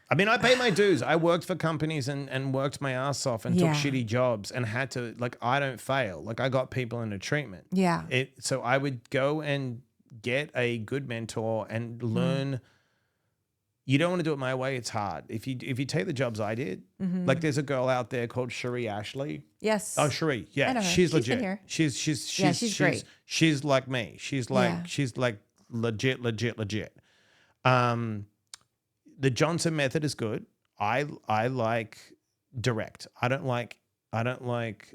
I pay my dues. I worked for companies and worked my ass off and took shitty jobs and had to, like, I don't fail. Like, I got people into treatment. Yeah. So I would go and get a good mentor and learn. You don't want to do it my way. It's hard. If you take the jobs I did, like there's a girl out there called Cherie Ashley. Yes. Oh, Cherie. Yeah. I know her. She's legit. Been here. She's great. She's like me. She's like legit. The Johnson method is good. I like direct. I don't like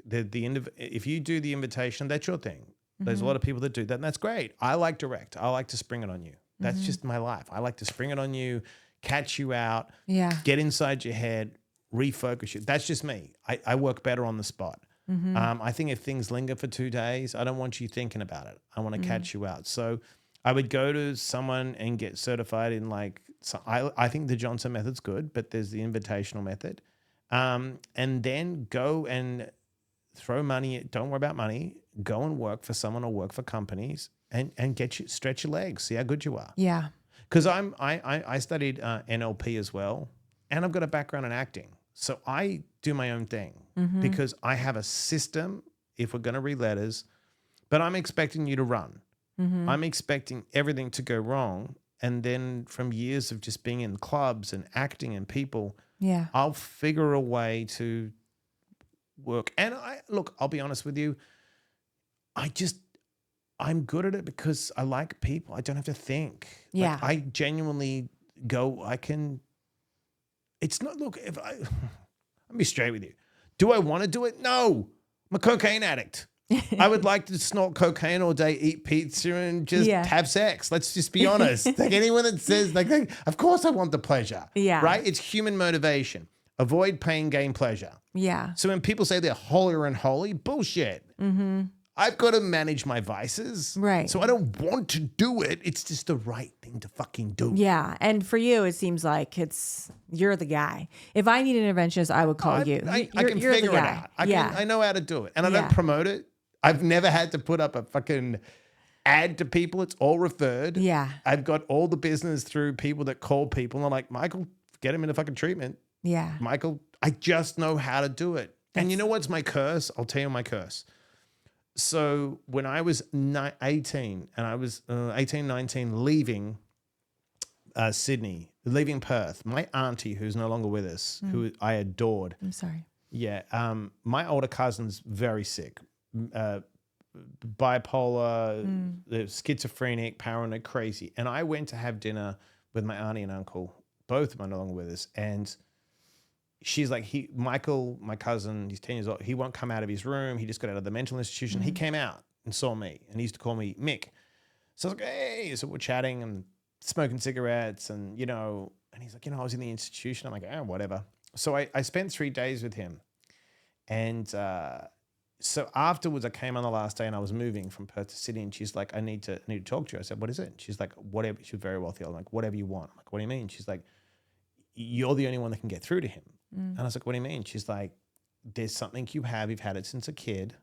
if you do the invitation, that's your thing. There's a lot of people that do that, and that's great. I like direct. I like to spring it on you. That's just my life. I like to spring it on you, catch you out, get inside your head, refocus you. That's just me. I work better on the spot. I think if things linger for 2 days, I don't want you thinking about it. I want to catch you out. So I would go to someone and get certified in I think the Johnson method's good, but there's the invitational method. And then go and throw money. Don't worry about money. Go and work for someone or work for companies and stretch your legs. See how good you are. Yeah. Because I studied NLP as well, and I've got a background in acting. So I do my own thing because I have a system if we're going to read letters, but I'm expecting you to run. I'm expecting everything to go wrong. And then from years of just being in clubs and acting and people, I'll figure a way to work. And I'll be honest with you. I'm good at it because I like people. I don't have to think. Yeah. I genuinely go, it's not, I'll be straight with you. Do I want to do it? No. I'm a cocaine addict. I would like to snort cocaine all day, eat pizza, and just have sex. Let's just be honest. Like anyone that says, of course I want the pleasure. Yeah. Right? It's human motivation. Avoid pain, gain pleasure. Yeah. So when people say they're holier and holy, bullshit. I've got to manage my vices. Right. So I don't want to do it. It's just the right thing to fucking do. Yeah. And for you, it seems like you're the guy. If I need an interventionist, I would call you. I can figure it out. I know how to do it. And I don't promote it. I've never had to put up a fucking ad to people. It's all referred. Yeah. I've got all the business through people that call people. And I'm like, Michael, get him into fucking treatment. Yeah. Michael, I just know how to do it. And you know what's my curse? I'll tell you my curse. So when I was 18 and I was 18, 19, leaving Sydney, leaving Perth, my auntie, who's no longer with us, who I adored. I'm sorry. Yeah. My older cousin's very sick. Bipolar, schizophrenic, paranoid, crazy. And I went to have dinner with my auntie and uncle. Both of them are no longer with us. And she's like, Michael, my cousin, he's 10 years old. He won't come out of his room. He just got out of the mental institution. He came out and saw me, and he used to call me Mick. So I was like, hey. So we're chatting and smoking cigarettes and, and he's like, I was in the institution. I'm like, whatever. So I spent 3 days with him. And So afterwards, I came on the last day and I was moving from Perth to Sydney, and she's like, I need to talk to you. I said, what is it? And she's like, whatever. She was very wealthy. I'm like, whatever you want. I'm like, what do you mean? She's like, you're the only one that can get through to him. And I was like, what do you mean? She's like, there's something you've had it since a kid.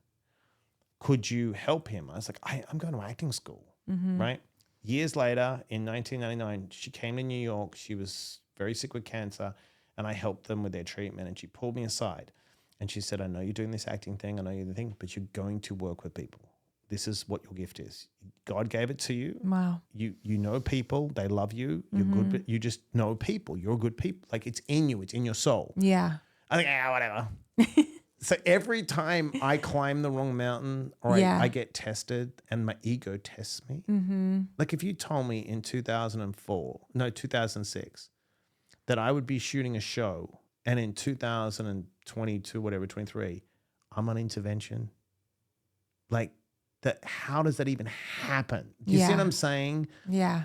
Could you help him? I was like, I'm going to acting school, right? Years later, in 1999, she came to New York. She was very sick with cancer, and I helped them with their treatment. And she pulled me aside, and she said, I know you're doing this acting thing. I know you're the thing, but you're going to work with people. This is what your gift is. God gave it to you. Wow. You know people. They love you. You're good, but you just know people. You're good people. Like, it's in you. It's in your soul. Yeah. I think, whatever. So every time I climb the wrong mountain or I get tested and my ego tests me, like if you told me in 2006, that I would be shooting a show and in 2022, whatever, 23, I'm on intervention, like that, how does that even happen? Do you see what I'm saying? Yeah.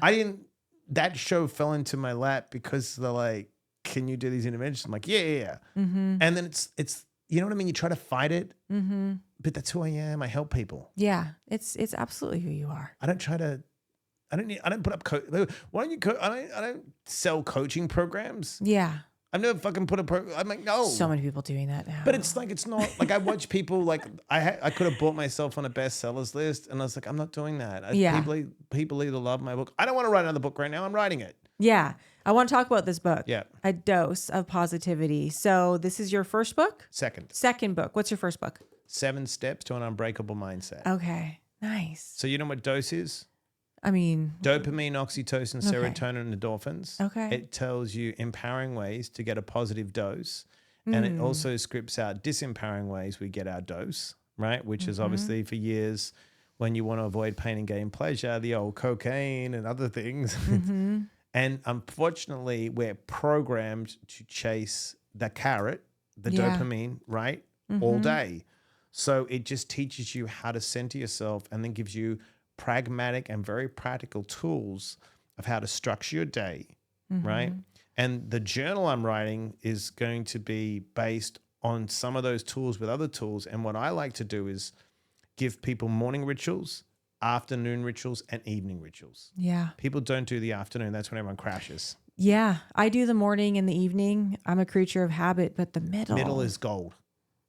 That show fell into my lap because they're like, can you do these interventions? I'm like, yeah. And then it's, you know what I mean? You try to fight it, but that's who I am. I help people. Yeah. It's absolutely who you are. I don't put up, why don't you, I don't sell coaching programs. Yeah. I've never fucking put I'm like, no. So many people doing that now. But it's like, it's not like I watch people like I could have bought myself on a bestsellers list and I was like, I'm not doing that. People either love my book. I don't want to write another book right now. I'm writing it. Yeah. I want to talk about this book. Yeah. A Dose of Positivity. So this is your first book? Second book. What's your first book? 7 Steps to an Unbreakable Mindset. Okay. Nice. So you know what dose is? I mean, dopamine, oxytocin, serotonin, and endorphins. Okay. It tells you empowering ways to get a positive dose. And it also scripts out disempowering ways we get our dose, right? Which is obviously for years when you want to avoid pain and gain pleasure, the old cocaine and other things. And unfortunately, we're programmed to chase the carrot, the dopamine, right? All day. So it just teaches you how to center yourself and then gives you pragmatic and very practical tools of how to structure your day, right? And the journal I'm writing is going to be based on some of those tools with other tools. And what I like to do is give people morning rituals, afternoon rituals, and evening rituals. Yeah. People don't do the afternoon. That's when everyone crashes. Yeah. I do the morning and the evening. I'm a creature of habit, but the middle. Middle is gold.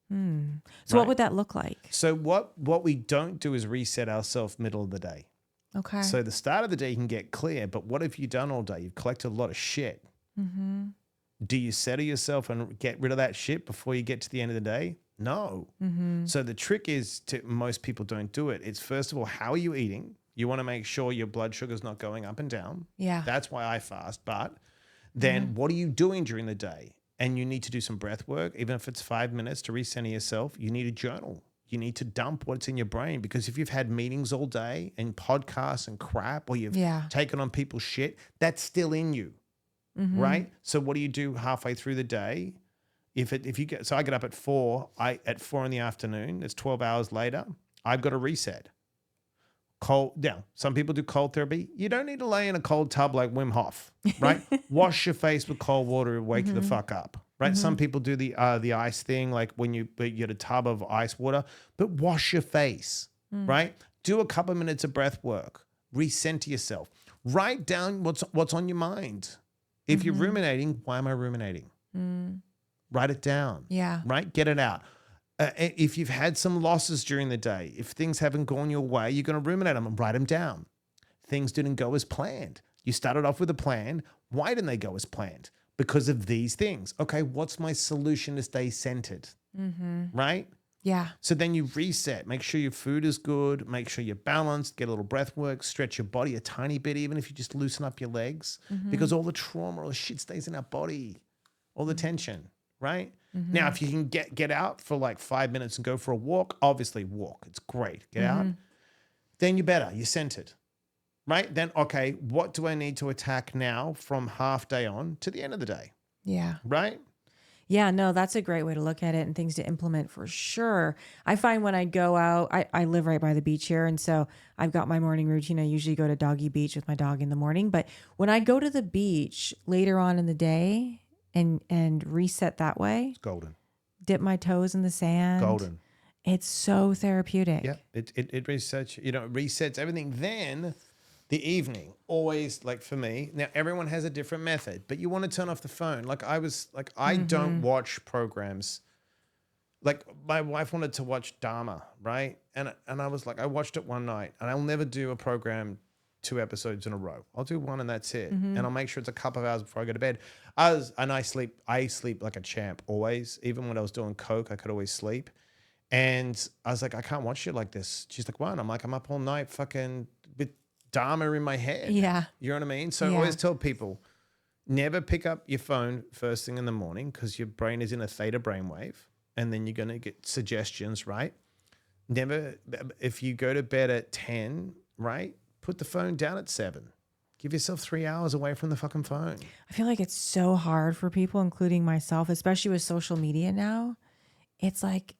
So what would that look like? So what we don't do is reset ourselves middle of the day. Okay. So the start of the day you can get clear, but what have you done all day? You've collected a lot of shit. Do you settle yourself and get rid of that shit before you get to the end of the day? No. So the trick is most people don't do it. It's first of all, how are you eating? You want to make sure your blood sugar is not going up and down. Yeah. That's why I fast. But then what are you doing during the day? And you need to do some breath work, even if it's 5 minutes to recenter yourself. You need a journal. You need to dump what's in your brain, because if you've had meetings all day and podcasts and crap, or you've taken on people's shit, that's still in you, right? So what do you do halfway through the day? So I get up at 4. At 4 in the afternoon. It's 12 hours later. I've got to reset. Some people do cold therapy. You don't need to lay in a cold tub like Wim Hof, right? Wash your face with cold water and wake you the fuck up, right? Some people do the ice thing, like when you get a tub of ice water, but wash your face, right? Do a couple of minutes of breath work. Recenter yourself. Write down what's on your mind. If you're ruminating, why am I ruminating? Write it down. Yeah. Right? Get it out. If you've had some losses during the day, if things haven't gone your way, you're going to ruminate them and write them down. Things didn't go as planned. You started off with a plan. Why didn't they go as planned? Because of these things. Okay, what's my solution to stay centered? Right? Yeah. So then you reset. Make sure your food is good. Make sure you're balanced. Get a little breath work. Stretch your body a tiny bit, even if you just loosen up your legs. Because all the trauma, all the shit stays in our body. All the tension. Right? Now, if you can get out for like 5 minutes and go for a walk, obviously walk. It's great. Get out. Then you're better. You're centered. Right? Then, okay, what do I need to attack now from half day on to the end of the day? Yeah. Right? Yeah, no, that's a great way to look at it and things to implement for sure. I find when I go out, I live right by the beach here. And so I've got my morning routine. I usually go to doggy beach with my dog in the morning. But when I go to the beach later on in the day, and reset that way. It's golden. Dip my toes in the sand. Golden. It's so therapeutic. Yeah, it resets everything. Then the evening, always, like for me, now everyone has a different method, but you want to turn off the phone. Like I don't watch programs. Like my wife wanted to watch Dharma, right? And I was like, I watched it one night, and I'll never do a program 2 episodes in a row. I'll do one and that's it. And I'll make sure it's a couple of hours before I go to bed. I sleep like a champ always. Even when I was doing coke, I could always sleep. And I was like, I can't watch shit like this. She's like, what? I'm like, I'm up all night fucking with Dharma in my head. Yeah. You know what I mean? So I always tell people, never pick up your phone first thing in the morning because your brain is in a theta brainwave, and then you're going to get suggestions, right? Never, if you go to bed at 10, right? Put the phone down at 7. Give yourself 3 hours away from the fucking phone. I feel like it's so hard for people, including myself, especially with social media now. It's like,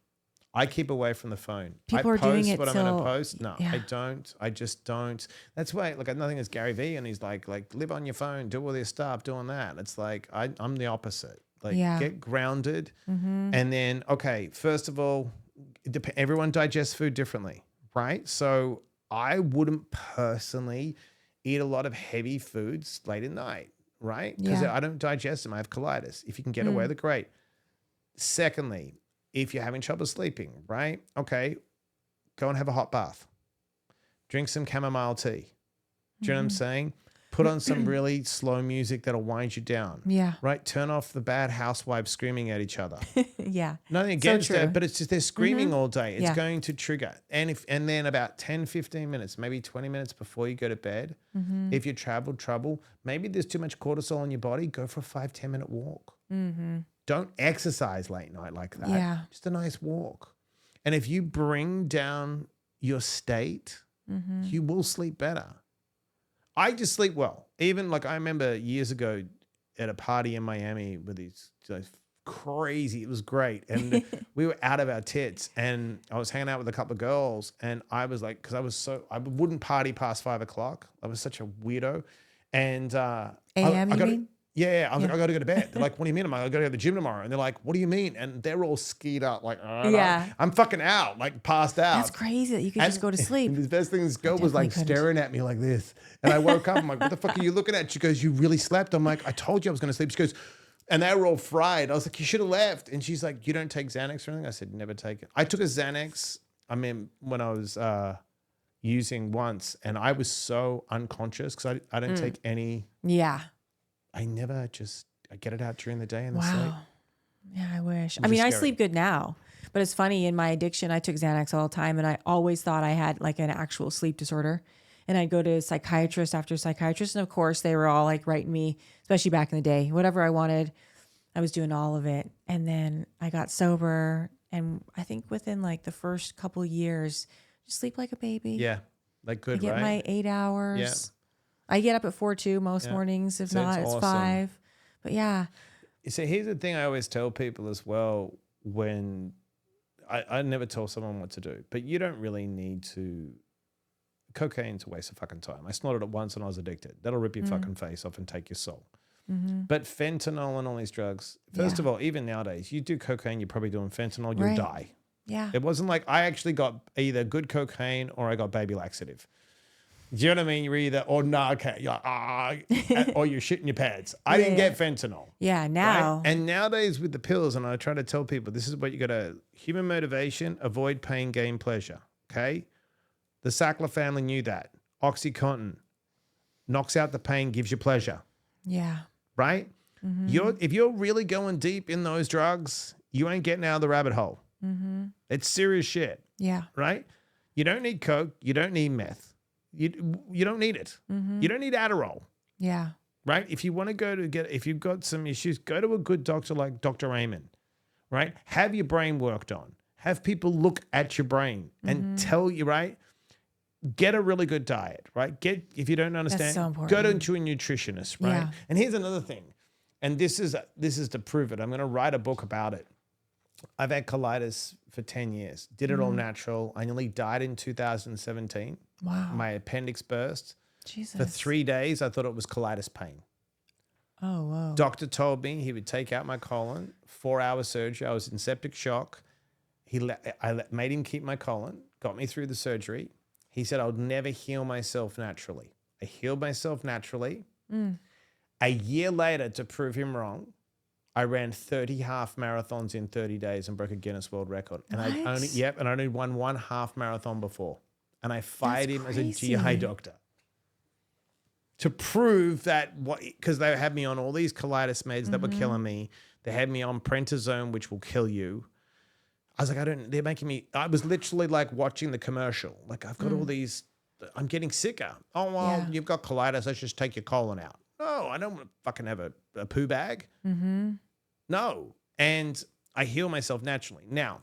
I keep away from the phone. People I are post doing it what I'm going till- to post. No, yeah. I don't. I just don't. That's why, like, nothing is Gary Vee, and he's like live on your phone, do all this stuff, doing that. It's like I'm the opposite. Like, Yeah. get grounded, and then okay. First of all, everyone digests food differently, right? So I wouldn't personally eat a lot of heavy foods late at night, right? Because Yeah. I don't digest them. I have colitis. If you can get away with it, great. Secondly, if you're having trouble sleeping, right? Okay, go and have a hot bath. Drink some chamomile tea. Do you know what I'm saying? Put on some really slow music that'll wind you down. Yeah. Right? Turn off the bad housewives screaming at each other. Yeah. Nothing against true. that, but it's just they're screaming all day. It's Yeah. going to trigger. And then about 10, 15 minutes, maybe 20 minutes before you go to bed, if you trouble, maybe there's too much cortisol in your body, go for a 5-10 minute walk. Don't exercise late night like that. Yeah. Just a nice walk. And if you bring down your state, you will sleep better. I just sleep well. Even like I remember years ago at a party in Miami with these crazy, it was great. And we were out of our tits, and I was hanging out with a couple of girls, and I was like, because I wouldn't party past 5 o'clock. I was such a weirdo. And AM, you mean? Yeah, I was like, I got to go to bed. They're like, what do you mean? I'm like, I got to go to the gym tomorrow. And they're like, what do you mean? And they're all skied up, like, Yeah. I'm fucking out, like passed out. That's crazy that you could just go to sleep. And the best thing, this girl was like definitely couldn't. staring at me like this. And I woke up, I'm like, what the fuck are you looking at? She goes, you really slept? I'm like, I told you I was going to sleep. She goes, and they were all fried. I was like, you should have left. And she's like, you don't take Xanax or anything? I said, never take it. I took a Xanax, when I was using once, and I was so unconscious because I don't take any. Yeah. I get it out during the day and then sleep. Wow. Yeah, I wish. I was mean, I scary. sleep good now, but it's funny. In my addiction, I took Xanax all the time, and I always thought I had like an actual sleep disorder. And I'd go to psychiatrist after psychiatrist, and of course, they were all like writing me, especially back in the day, whatever I wanted. I was doing all of it, and then I got sober, and I think within like the first couple of years, just sleep like a baby. Yeah, like good, I get right? my 8 hours. Yeah. I get up at 4 too most Yeah. mornings. If So not, it's it's awesome. 5. But yeah. So here's the thing I always tell people as well, when I never tell someone what to do, but you don't really need to. Cocaine's a waste of fucking time. I snorted it once and I was addicted. That'll rip your fucking face off and take your soul. But fentanyl and all these drugs, first of all, even nowadays, you do cocaine, you're probably doing fentanyl, you'll Right. die. Yeah. It wasn't like I actually got either good cocaine or I got baby laxative. Do you know what I mean? You're either, or Narcan, or you're shitting your pants. I didn't get fentanyl. Yeah. Now. Right? And nowadays with the pills, and I try to tell people, this is what you got to, human motivation, avoid pain, gain pleasure. Okay? The Sackler family knew that. OxyContin knocks out the pain, gives you pleasure. Yeah. Right? If you're really going deep in those drugs, you ain't getting out of the rabbit hole. It's serious shit. Yeah. Right? You don't need coke. You don't need meth. You don't need it. You don't need Adderall. Yeah. Right? If you want to if you've got some issues, go to a good doctor like Dr. Amen. Right? Have your brain worked on. Have people look at your brain and tell you, right? Get a really good diet, right? If you don't understand, so go important. to a nutritionist, right? Yeah. And here's another thing, and this is to prove it. I'm going to write a book about it. I've had colitis for 10 years. Did it all natural. I nearly died in 2017. Wow. My appendix burst. Jesus. For 3 days, I thought it was colitis pain. Oh, whoa. Doctor told me he would take out my colon, 4-hour surgery. I was in septic shock. Made him keep my colon, got me through the surgery. He said I would never heal myself naturally. I healed myself naturally. A year later, to prove him wrong, I ran 30 half marathons in 30 days and broke a Guinness World Record. And What? and I only won one half marathon before. And I fired him as a GI crazy. doctor to prove that because they had me on all these colitis meds that were killing me. They had me on prednisone, which will kill you. I was like, they're making me, I was literally like watching the commercial. Like I've got all these, I'm getting sicker. Oh, well, you've got colitis. Let's just take your colon out. No, I don't want to fucking have a poo bag. No. And I heal myself naturally. Now,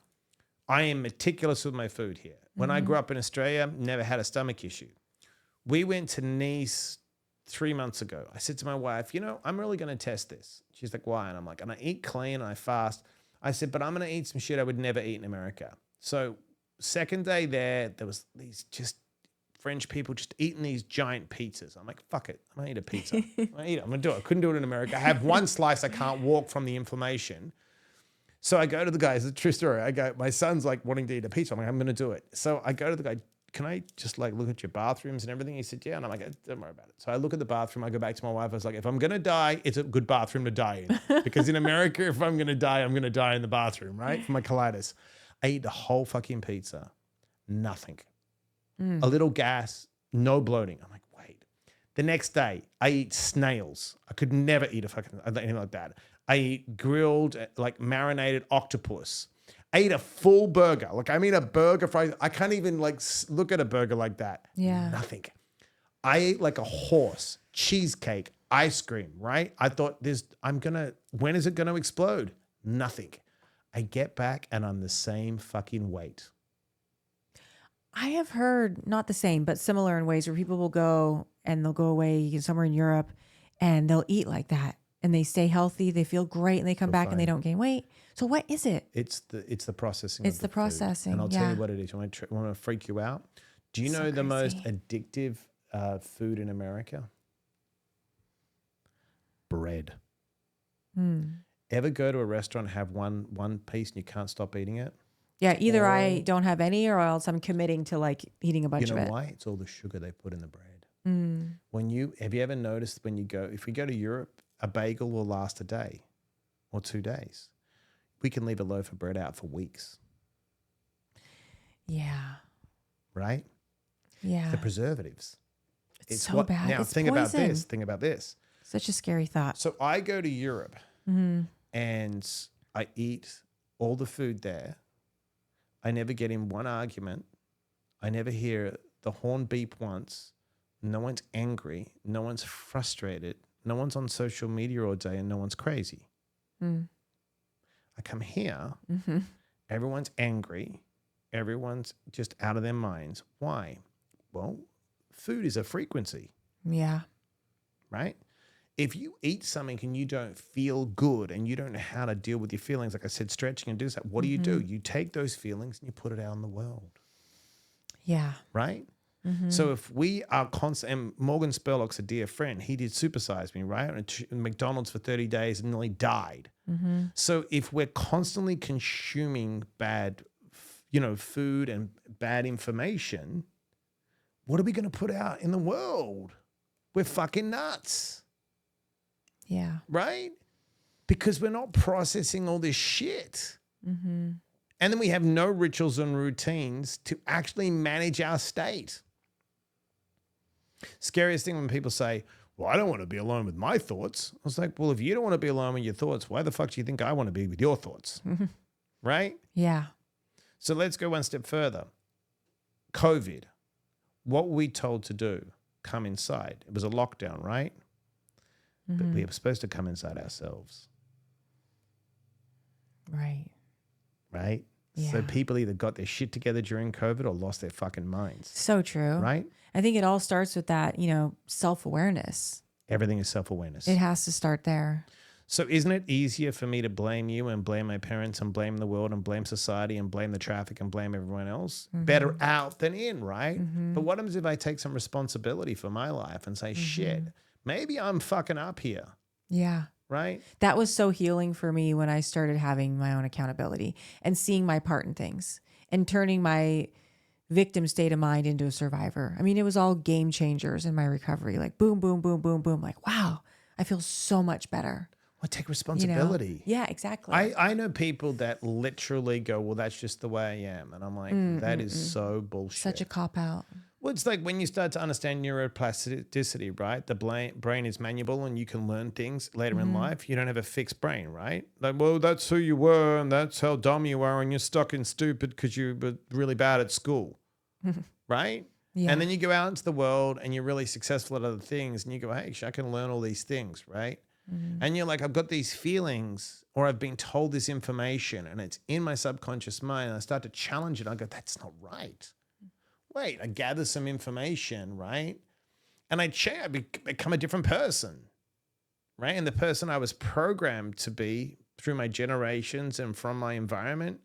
I am meticulous with my food here. When I grew up in Australia, never had a stomach issue. We went to Nice 3 months ago. I said to my wife, I'm really going to test this. She's like, why? And I'm like, and I eat clean and I fast. I said, but I'm going to eat some shit I would never eat in America. So second day there was these just French people just eating these giant pizzas. I'm like, fuck it. I'm going to eat a pizza. I'm going to do it. I couldn't do it in America. I have one slice. I can't walk from the inflammation. So I go to the guy. It's a true story. I go, my son's like wanting to eat a pizza. I'm like, I'm going to do it. So I go to the guy, can I just like look at your bathrooms and everything? He said, yeah. And I'm like, don't worry about it. So I look at the bathroom. I go back to my wife. I was like, if I'm going to die, it's a good bathroom to die in. Because in America, if I'm going to die, I'm going to die in the bathroom, right? For my colitis. I eat the whole fucking pizza. Nothing. A little gas, no bloating. I'm like, wait. The next day, I eat snails. I could never eat anything like that. I eat grilled, like marinated octopus. I eat a full burger. Like I mean a burger fries. I can't even like look at a burger like that. Yeah. Nothing. I ate like a horse, cheesecake, ice cream, right? I thought when is it going to explode? Nothing. I get back and I'm the same fucking weight. I have heard not the same, but similar in ways where people will go and they'll go away somewhere in Europe and they'll eat like that and they stay healthy. They feel great and they come back and they don't gain weight. So what is it? It's the processing. It's of the food. processing. And I'll tell you what it is. I want to freak you out. Do you know the most addictive food in America? Bread. Ever go to a restaurant and have one piece and you can't stop eating it? Yeah, either I don't have any or else I'm committing to like eating a bunch of it. You know why? It's all the sugar they put in the bread. Have you ever noticed if we go to Europe, a bagel will last a day or 2 days. We can leave a loaf of bread out for weeks. Yeah. Right? Yeah. The preservatives. It's so bad. Now, it's think poison. about this. Such a scary thought. So I go to Europe and I eat all the food there. I never get in one argument. I never hear the horn beep once. No one's angry. No one's frustrated. No one's on social media all day and no one's crazy. I come here. Everyone's angry. Everyone's just out of their minds. Why? Well, food is a frequency. Yeah. Right? If you eat something and you don't feel good and you don't know how to deal with your feelings, like I said, stretching and do that, what do? You take those feelings and you put it out in the world. Yeah. Right? So if we are constant, and Morgan Spurlock's a dear friend, he did Supersize Me, right? And McDonald's for 30 days and nearly died. So if we're constantly consuming bad, food and bad information, what are we going to put out in the world? We're fucking nuts. Yeah. Right? Because we're not processing all this shit. And then we have no rituals and routines to actually manage our state. Scariest thing when people say, well, I don't want to be alone with my thoughts. I was like, well, if you don't want to be alone with your thoughts, why the fuck do you think I want to be with your thoughts? Right? Yeah. So let's go one step further. COVID. What were we told to do? Come inside. It was a lockdown, right? But we were supposed to come inside ourselves. Right. Right? Yeah. So people either got their shit together during COVID or lost their fucking minds. So true. Right? I think it all starts with that, self-awareness. Everything is self-awareness. It has to start there. So isn't it easier for me to blame you and blame my parents and blame the world and blame society and blame the traffic and blame everyone else? Better out than in, right? But what happens if I take some responsibility for my life and say, shit, maybe I'm fucking up here, Yeah. right? That was so healing for me when I started having my own accountability and seeing my part in things and turning my victim state of mind into a survivor. I mean, it was all game changers in my recovery. Like boom, boom, boom, boom, boom. Like, wow, I feel so much better. Well, take You know? responsibility. Yeah, exactly. I know people that literally go, well, that's just the way I am. And I'm like, that is so bullshit. Such a cop out. Well, it's like when you start to understand neuroplasticity, right? The brain is malleable and you can learn things later in life. You don't have a fixed brain, right? Like, well, that's who you were and that's how dumb you are and you're stuck and stupid because you were really bad at school, right? Yeah. And then you go out into the world and you're really successful at other things and you go, hey, I can learn all these things, right? And you're like, I've got these feelings or I've been told this information and it's in my subconscious mind and I start to challenge it. I go, that's not right. Wait, I gather some information, right? And I become a different person, right? And the person I was programmed to be through my generations and from my environment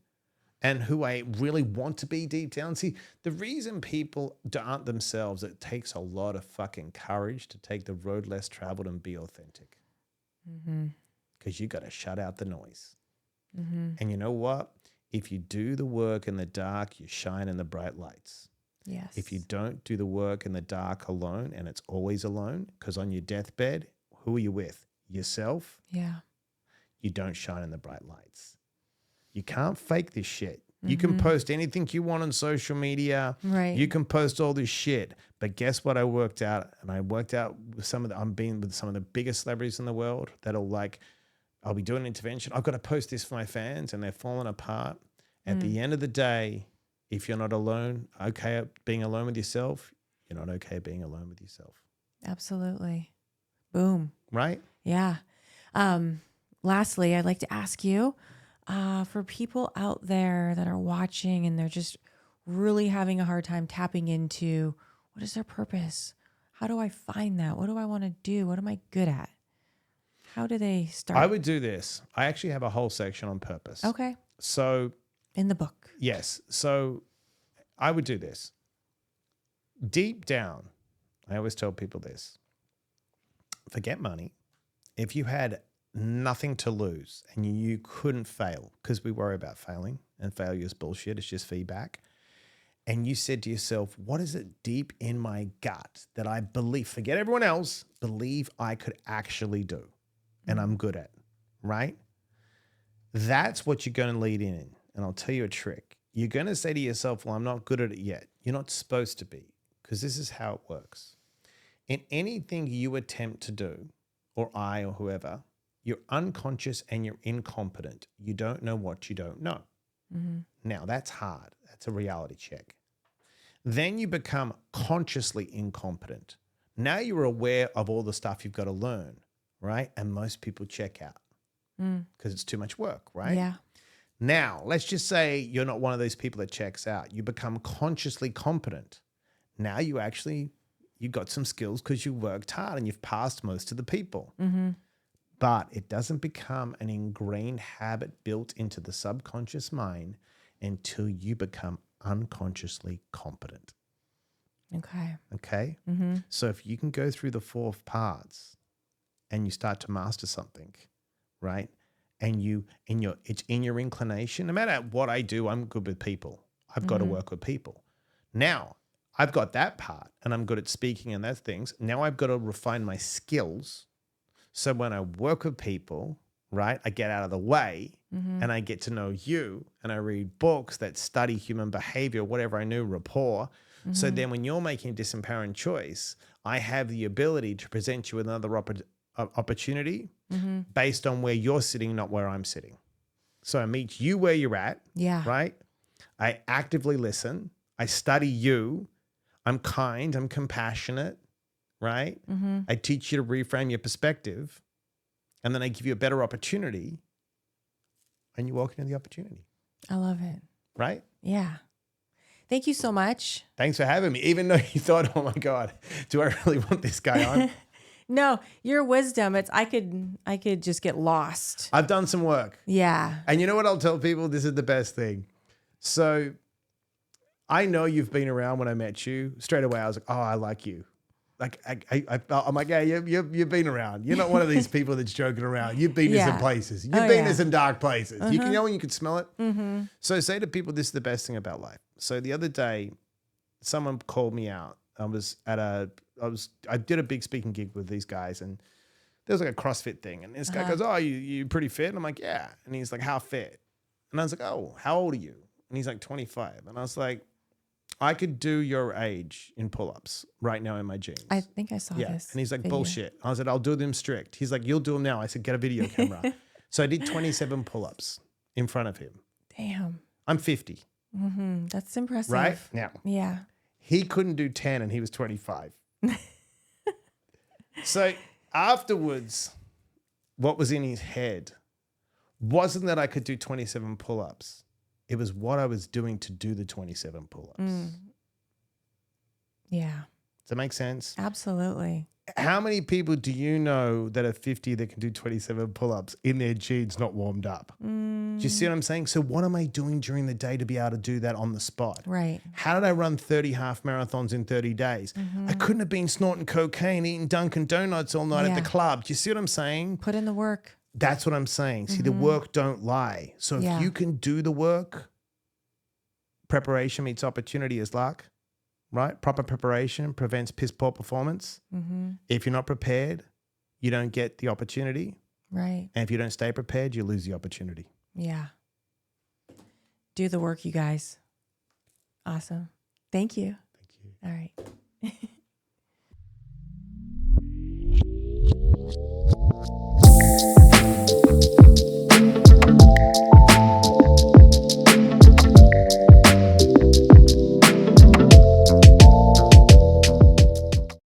and who I really want to be deep down. See, the reason people aren't themselves, it takes a lot of fucking courage to take the road less traveled and be authentic. Because you got to shut out the noise. And you know what? If you do the work in the dark, you shine in the bright lights. Yes. If you don't do the work in the dark alone, and it's always alone, because on your deathbed, who are you with? Yourself? Yeah. You don't shine in the bright lights. You can't fake this shit. You can post anything you want on social media. Right. You can post all this shit. But guess what I worked out? And I worked out with I'm being with some of the biggest celebrities in the world that'll like, I'll be doing an intervention. I've got to post this for my fans and they're falling apart. At the end of the day, if you're not alone, okay being alone with yourself, you're not okay being alone with yourself. Absolutely. Boom. Right? Yeah. Lastly, I'd like to ask you, for people out there that are watching and they're just really having a hard time tapping into what is their purpose? How do I find that? What do I want to do? What am I good at? How do they start? I would do this. I actually have a whole section on purpose. Okay. So In the book. yes. So I would do this. Deep down, I always tell people this. Forget money. If you had nothing to lose and you couldn't fail, because we worry about failing and failure is bullshit, it's just feedback. And you said to yourself, what is it deep in my gut that I believe, forget everyone else, believe I could actually do and I'm good at, right? That's what you're going to lead in. And I'll tell you a trick. You're going to say to yourself, well, I'm not good at it yet. You're not supposed to be, because this is how it works. In anything you attempt to do, or I or whoever, you're unconscious and you're incompetent. You don't know what you don't know. Now, that's hard. That's a reality check. Then you become consciously incompetent. Now you're aware of all the stuff you've got to learn, right? And most people check out because it's too much work, right? Yeah. Now, let's just say you're not one of those people that checks out. You become consciously competent. Now you got some skills because you worked hard and you've passed most of the people. But it doesn't become an ingrained habit built into the subconscious mind until you become unconsciously competent. Okay. Okay? So if you can go through the 4 parts and you start to master something, right? And it's in your inclination, no matter what I do, I'm good with people. I've got to work with people. Now, I've got that part and I'm good at speaking and those things. Now I've got to refine my skills. So when I work with people, right, I get out of the way and I get to know you and I read books that study human behavior, whatever I knew, rapport. So then when you're making a disempowering choice, I have the ability to present you with another opportunity based on where you're sitting, not where I'm sitting. So I meet you where you're at, right? I actively listen. I study you. I'm kind. I'm compassionate, right? I teach you to reframe your perspective. And then I give you a better opportunity and you walk into the opportunity. I love it. Right? Yeah. Thank you so much. Thanks for having me. Even though you thought, oh my God, do I really want this guy on? No, your wisdom, I could just get lost. I've done some work. Yeah. And you know what I'll tell people? This is the best thing. So I know you've been around when I met you. Straight away, I was like, oh, I like you. I'm like, yeah, you've been around. You're not one of these people that's joking around. You've been to some Yeah. places. You've Oh, been yeah. to some dark places. You can, when you can smell it. Mm-hmm. So say to people, this is the best thing about life. So the other day, someone called me out. I did a big speaking gig with these guys, and there was like a CrossFit thing. And this guy goes, oh, you pretty fit? And I'm like, yeah. And he's like, how fit? And I was like, oh, how old are you? And he's like, 25. And I was like, I could do your age in pull-ups right now in my jeans. I think I saw this. And he's like, video. bullshit. I said, I'll do them strict. He's like, you'll do them now. I said, get a video camera. So I did 27 pull-ups in front of him. Damn. I'm 50. Mm-hmm. That's impressive. Right? Now. Yeah. He couldn't do 10 and he was 25. So afterwards, what was in his head wasn't that I could do 27 pull-ups. It was what I was doing to do the 27 pull-ups. Yeah. Does that make sense? Absolutely. How many people do you know that are 50 that can do 27 pull-ups in their jeans not warmed up? Do you see what I'm saying? So what am I doing during the day to be able to do that on the spot? Right. How did I run 30 half marathons in 30 days? I couldn't have been snorting cocaine, eating Dunkin' Donuts all night at the club. Do you see what I'm saying? Put in the work. That's what I'm saying. See, the work don't lie. So if you can do the work, preparation meets opportunity is luck, right? Proper preparation prevents piss poor performance. If you're not prepared, you don't get the opportunity. Right. And if you don't stay prepared, you lose the opportunity. Yeah. Do the work, you guys. Awesome. Thank you. Thank you. All right.